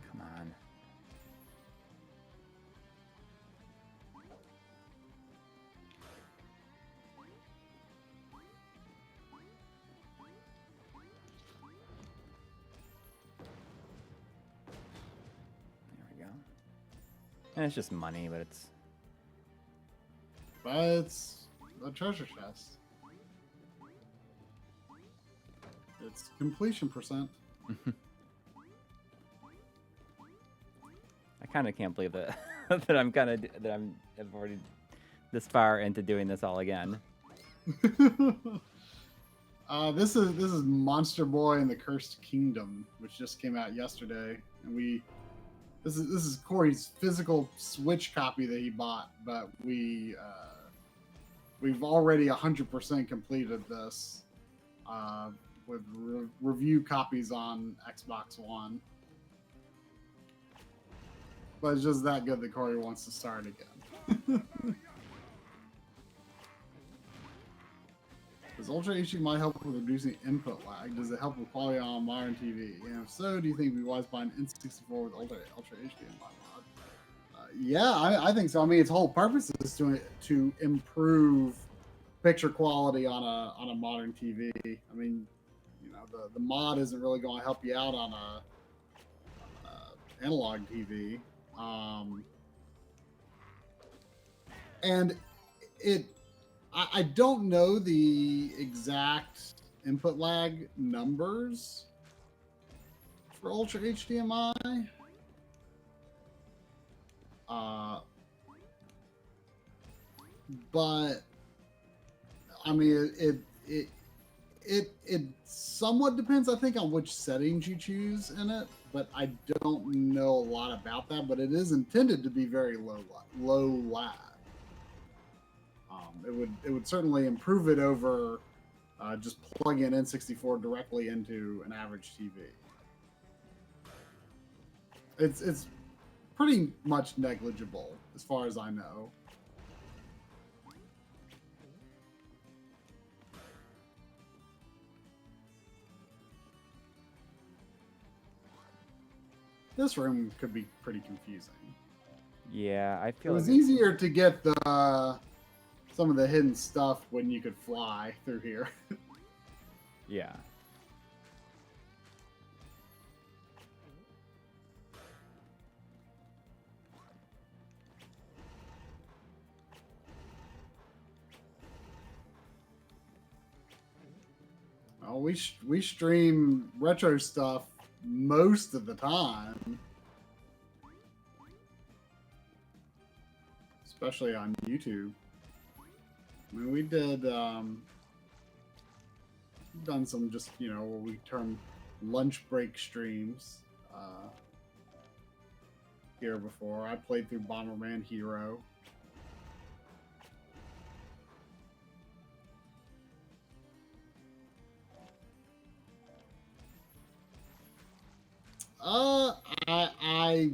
Come on. There we go. And it's just money, but it's... But it's a treasure chest. It's completion percent. I kind of can't believe that I've already this far into doing this all again. This is Monster Boy and the Cursed Kingdom, which just came out yesterday, and this is Corey's physical Switch copy that he bought, but we've already 100% completed this with review copies on Xbox One. But it's just that good that Corey wants to start again. Does Ultra HD might help with reducing input lag? Does it help with quality on modern TV? And if so, do you think it'd be wise buying N64 with Ultra HD in my mod? Yeah, I think so. I mean, its whole purpose is to improve picture quality on a modern TV. I mean, you know, the mod isn't really going to help you out on a analog TV. And I don't know the exact input lag numbers for Ultra HDMI. But I mean, it somewhat depends, I think, on which settings you choose in it. But I don't know a lot about that. But it is intended to be very low lag. It would certainly improve it over just plugging N64 directly into an average TV. It's pretty much negligible as far as I know. This room could be pretty confusing. Yeah, I feel It was like easier to get some of the hidden stuff when you could fly through here. yeah. Oh, we stream retro stuff most of the time, especially on YouTube. I mean, we did done some just, you know, what we term lunch break streams here before. I played through Bomberman Hero. Uh, I I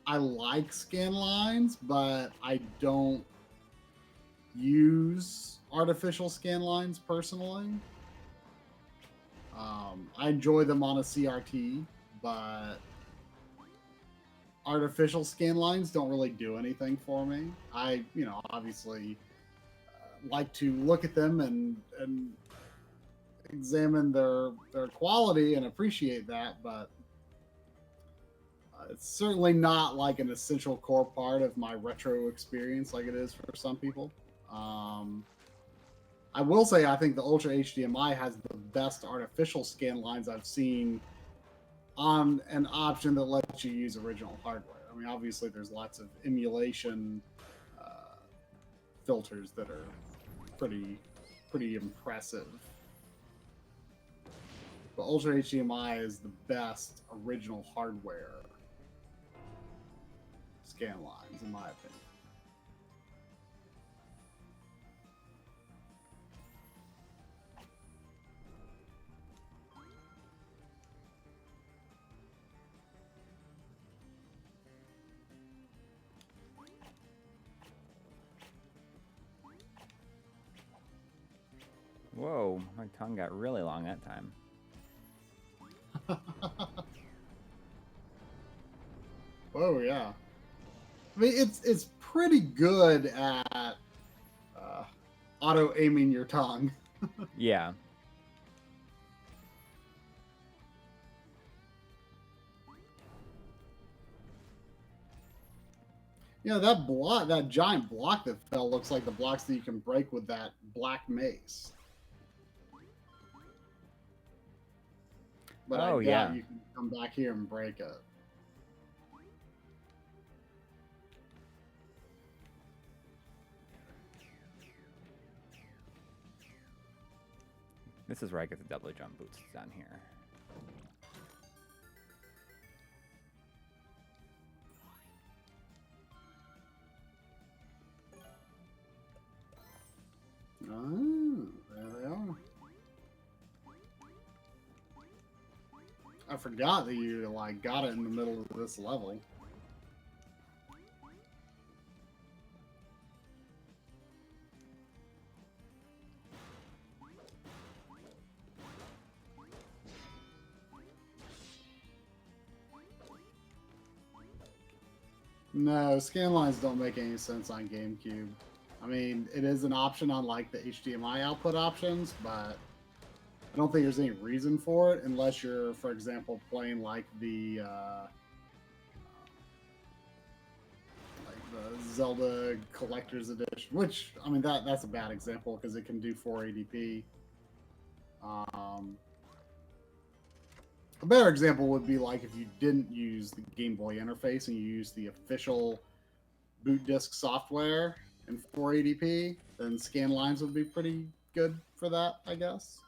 I like scan lines, but I don't use artificial scan lines personally. I enjoy them on a CRT, but artificial scan lines don't really do anything for me. I, obviously like to look at them and examine their quality and appreciate that, but it's certainly not like an essential core part of my retro experience like it is for some people. Um, I will say I think the Ultra HDMI has the best artificial scan lines I've seen on an option that lets you use original hardware. I mean, obviously, there's lots of emulation uh, filters that are pretty impressive. But Ultra HDMI is the best original hardware scan lines, in my opinion. Whoa, my tongue got really long that time. Oh yeah. I mean, it's pretty good at auto aiming your tongue. Yeah. That giant block that fell looks like the blocks that you can break with that black mace. But I doubt yeah. you can come back here and break it. This is where I get the double jump boots down here. Oh, there they are. I forgot that you got it in the middle of this level. No, scan lines don't make any sense on GameCube. I mean, it is an option on like the HDMI output options, but I don't think there's any reason for it unless you're, for example, playing like the Zelda Collector's Edition, which I mean that's a bad example because it can do 480p. A better example would be like if you didn't use the Game Boy interface and you used the official boot disk software in 480p, then scan lines would be pretty good for that, I guess.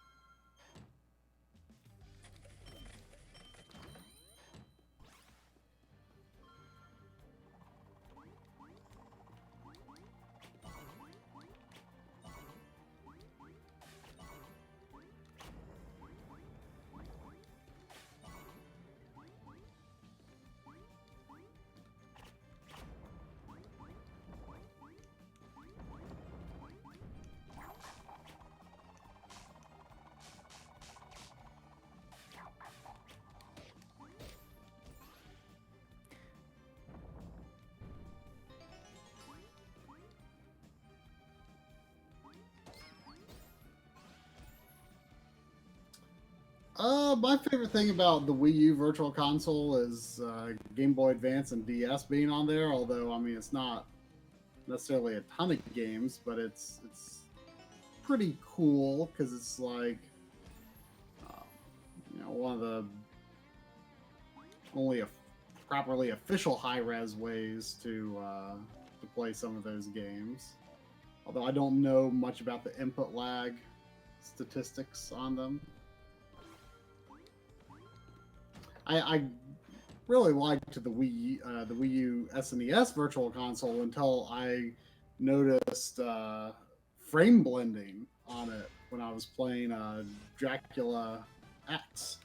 My favorite thing about the Wii U Virtual Console is Game Boy Advance and DS being on there. Although I mean, it's not necessarily a ton of games, but it's pretty cool because it's like one of the only properly official high res ways to play some of those games. Although I don't know much about the input lag statistics on them. I really liked the Wii U SNES Virtual Console until I noticed frame blending on it when I was playing Dracula X.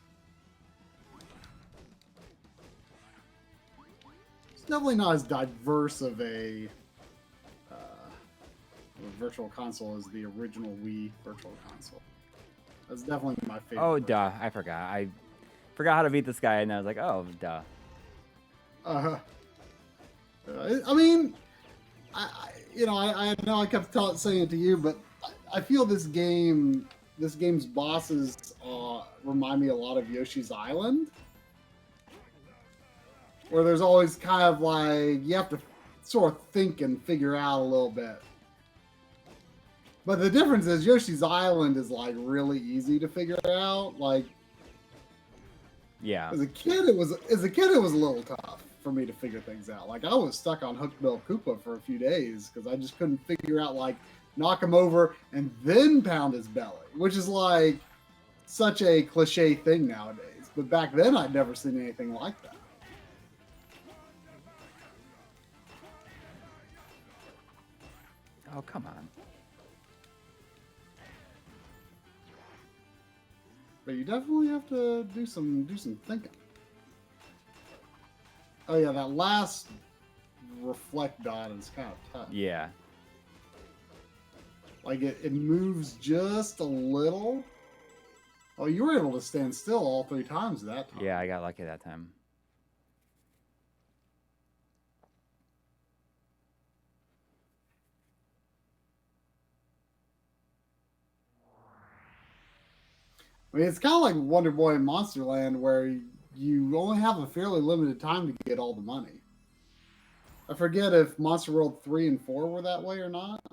definitely not as diverse of a virtual console as the original Wii virtual console. That's definitely my favorite. Oh, duh. I forgot. I forgot how to beat this guy, and I was like, oh, duh. I mean, I know I kept saying it to you, but I feel this game's bosses remind me a lot of Yoshi's Island, where there's always kind of like you have to sort of think and figure out a little bit. But the difference is Yoshi's Island is like really easy to figure out. Like, yeah, as a kid, it was a little tough for me to figure things out. Like, I was stuck on Hookbill Koopa for a few days because I just couldn't figure out, like, knock him over and then pound his belly, which is like such a cliche thing nowadays. But back then, I'd never seen anything like that. Oh, come on. But you definitely have to do some thinking. Oh yeah, that last reflect dot is kind of tough. Yeah. Like it moves just a little. Oh, you were able to stand still all 3 times that time. Yeah, I got lucky that time. I mean, it's kind of like Wonder Boy in Monsterland, where you only have a fairly limited time to get all the money. I forget if Monster World 3 and 4 were that way or not.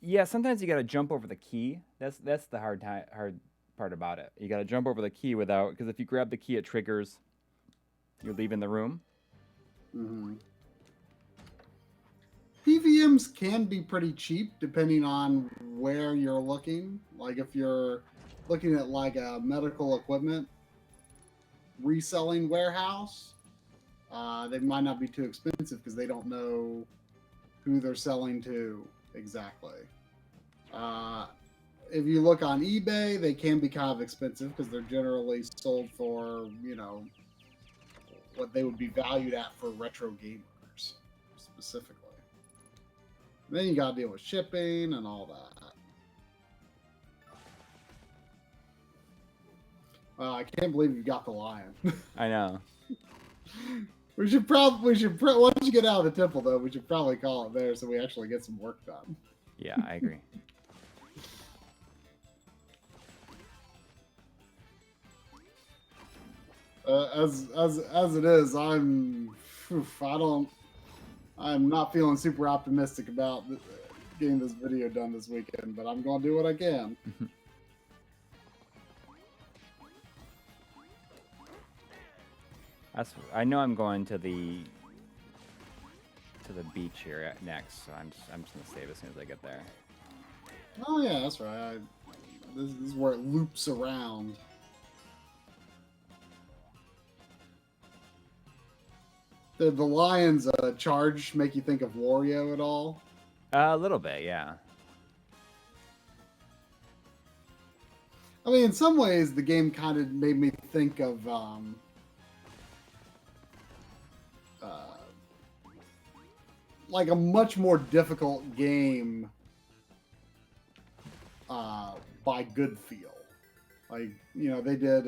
Yeah, sometimes you gotta jump over the key. That's the hard part about it. You gotta jump over the key without, because if you grab the key, it triggers. You're leaving the room. Mm-hmm. PVMs can be pretty cheap depending on where you're looking. Like if you're looking at like a medical equipment reselling warehouse, they might not be too expensive because they don't know who they're selling to exactly. If you look on eBay, they can be kind of expensive because they're generally sold for, what they would be valued at for retro gamers specifically. Then you got to deal with shipping and all that. I can't believe you got the lion. I know. We should once you get out of the temple though, we should probably call it there so we actually get some work done. Yeah, I agree. As it is, I'm not feeling super optimistic about getting this video done this weekend, but I'm going to do what I can. I know I'm going to the beach here next, so I'm just gonna save as soon as I get there. Oh yeah, that's right. This is where it loops around. The lion's charge make you think of Wario at all? A little bit, yeah. I mean, in some ways, the game kind of made me think of like a much more difficult game by Good Feel. Like, they did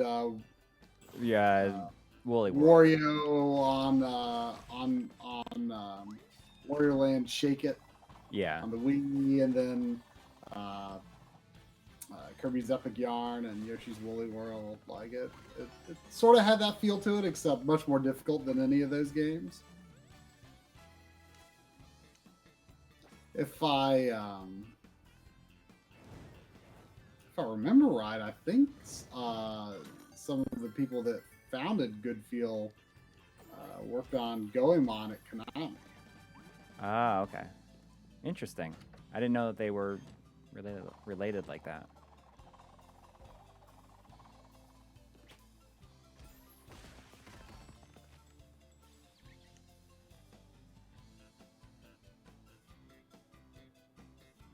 Woolly World. Wario on Wario Land Shake It. Yeah. On the Wii, and then Kirby's Epic Yarn and Yoshi's Woolly World. Like it sort of had that feel to it, except much more difficult than any of those games. If I remember right, I think some of the people that founded Good Feel worked on Goemon at Konami. Ah, okay. Interesting. I didn't know that they were related like that.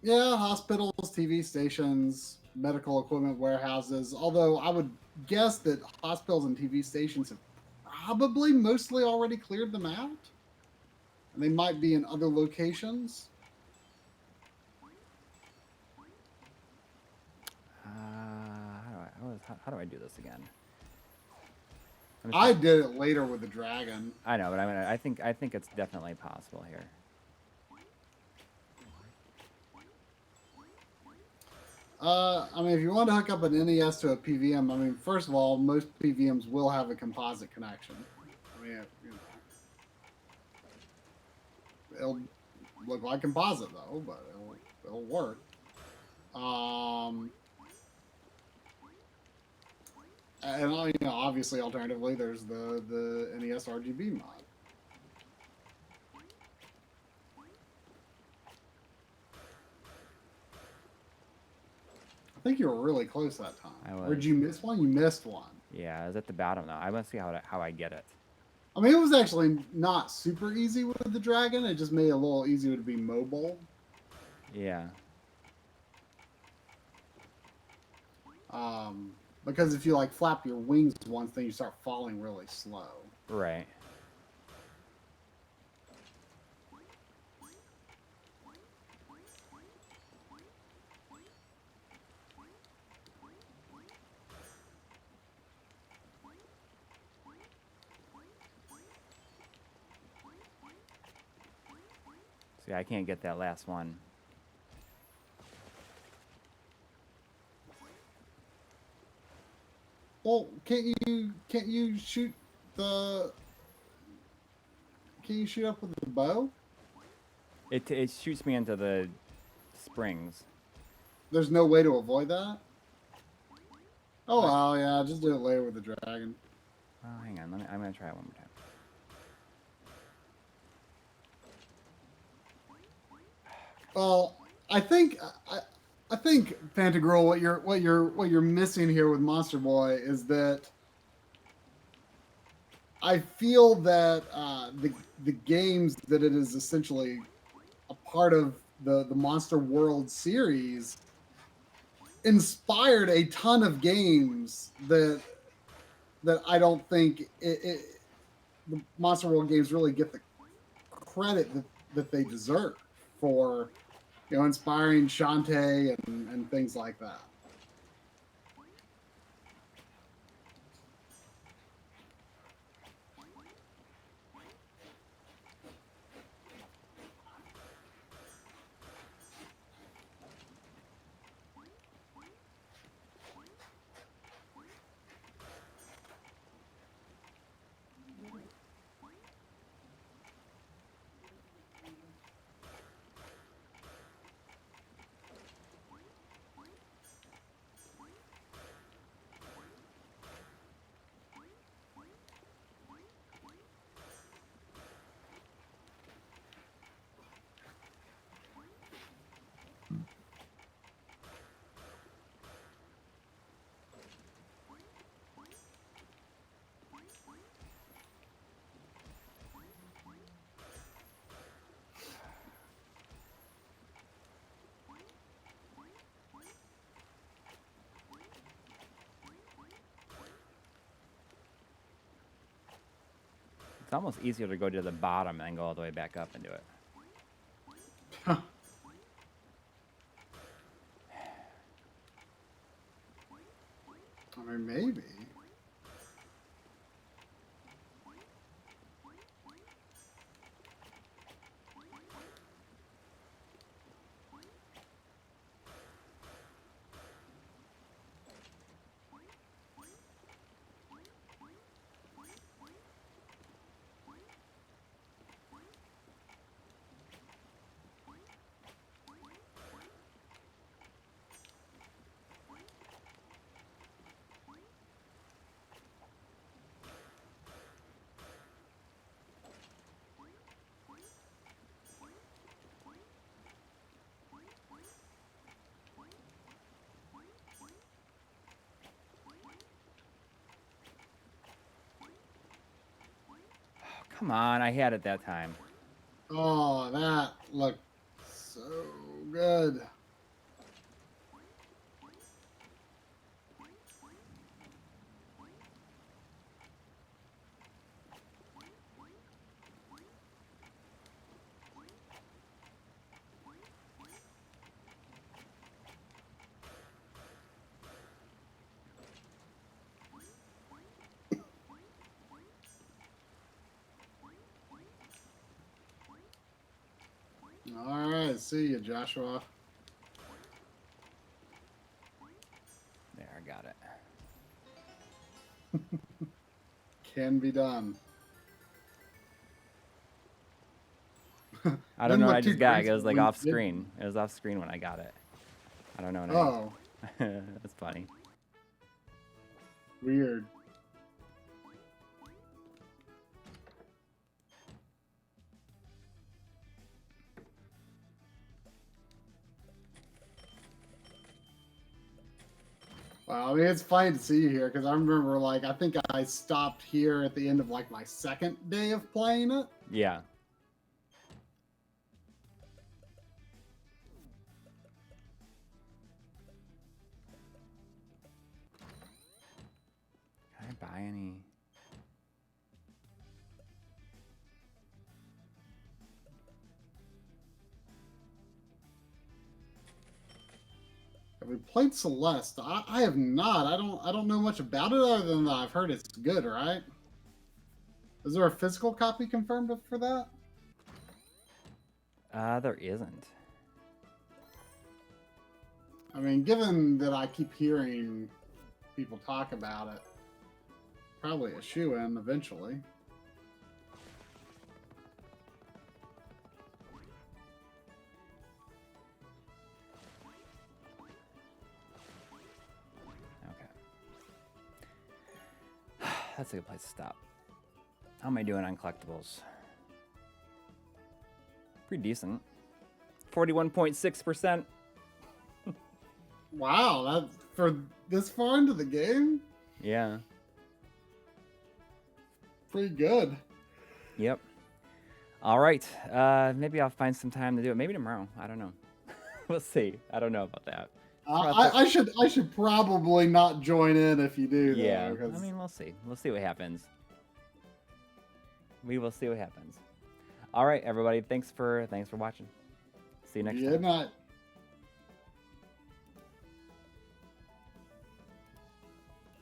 Yeah, hospitals, TV stations, medical equipment warehouses. Although I would guess that hospitals and TV stations have probably mostly already cleared them out, and they might be in other locations. How do I do this again? I did it later with the dragon. I know, but I mean, I think it's definitely possible here. I mean, if you want to hook up an NES to a PVM, I mean, first of all, most PVMs will have a composite connection. I mean, you know, it'll look like composite though, but it'll work. And you know, obviously, alternatively, there's the NES RGB mod. I think you were really close that time. Or did you miss one? You missed one. Yeah, I was at the bottom now. I want to see how I get it. I mean, it was actually not super easy with the dragon. It just made it a little easier to be mobile. Yeah. Because if you like flap your wings once, then you start falling really slow. Right. See, I can't get that last one. Well, can't you shoot the? Can you shoot up with the bow? It shoots me into the springs. There's no way to avoid that. Oh well, yeah, just do it later with the dragon. Oh, hang on, I'm gonna try it one more time. Well, I think Pantagruel, what you're missing here with Monster Boy is that I feel that the games that it is essentially a part of the Monster World series inspired a ton of games that I don't think the Monster World games really get the credit that they deserve for, you know, inspiring Shantae and things like that. It's almost easier to go to the bottom and go all the way back up and do it. I mean, maybe. Come on, I had it that time. Oh, that looked so good. All right, see you, Joshua. There, I got it. Can be done. I don't know what I Didn't look just too got. It crazy was like when you off did. screen. It was off screen when I got it. I don't know what Oh, That's funny. weird. Wow, I mean, it's fine to see you here because I remember, like, I think I stopped here at the end of like my second day of playing it. Yeah. Can I buy any? Have we played Celeste? I have not. I don't know much about it other than that I've heard it's good, right? Is there a physical copy confirmed for that? There isn't. I mean, given that I keep hearing people talk about it, probably a shoe-in eventually. Okay. That's a good place to stop. How am I doing on collectibles? Pretty decent. 41.6%. Wow, that's for this far into the game? Yeah. Pretty good. Yep. All right. Maybe I'll find some time to do it. Maybe tomorrow. I don't know. We'll see. I don't know about that. I should probably not join in if you do. Yeah. Though, 'cause... I mean, we'll see. We'll see what happens. We will see what happens. All right, everybody. Thanks for watching. See you next time. Good night.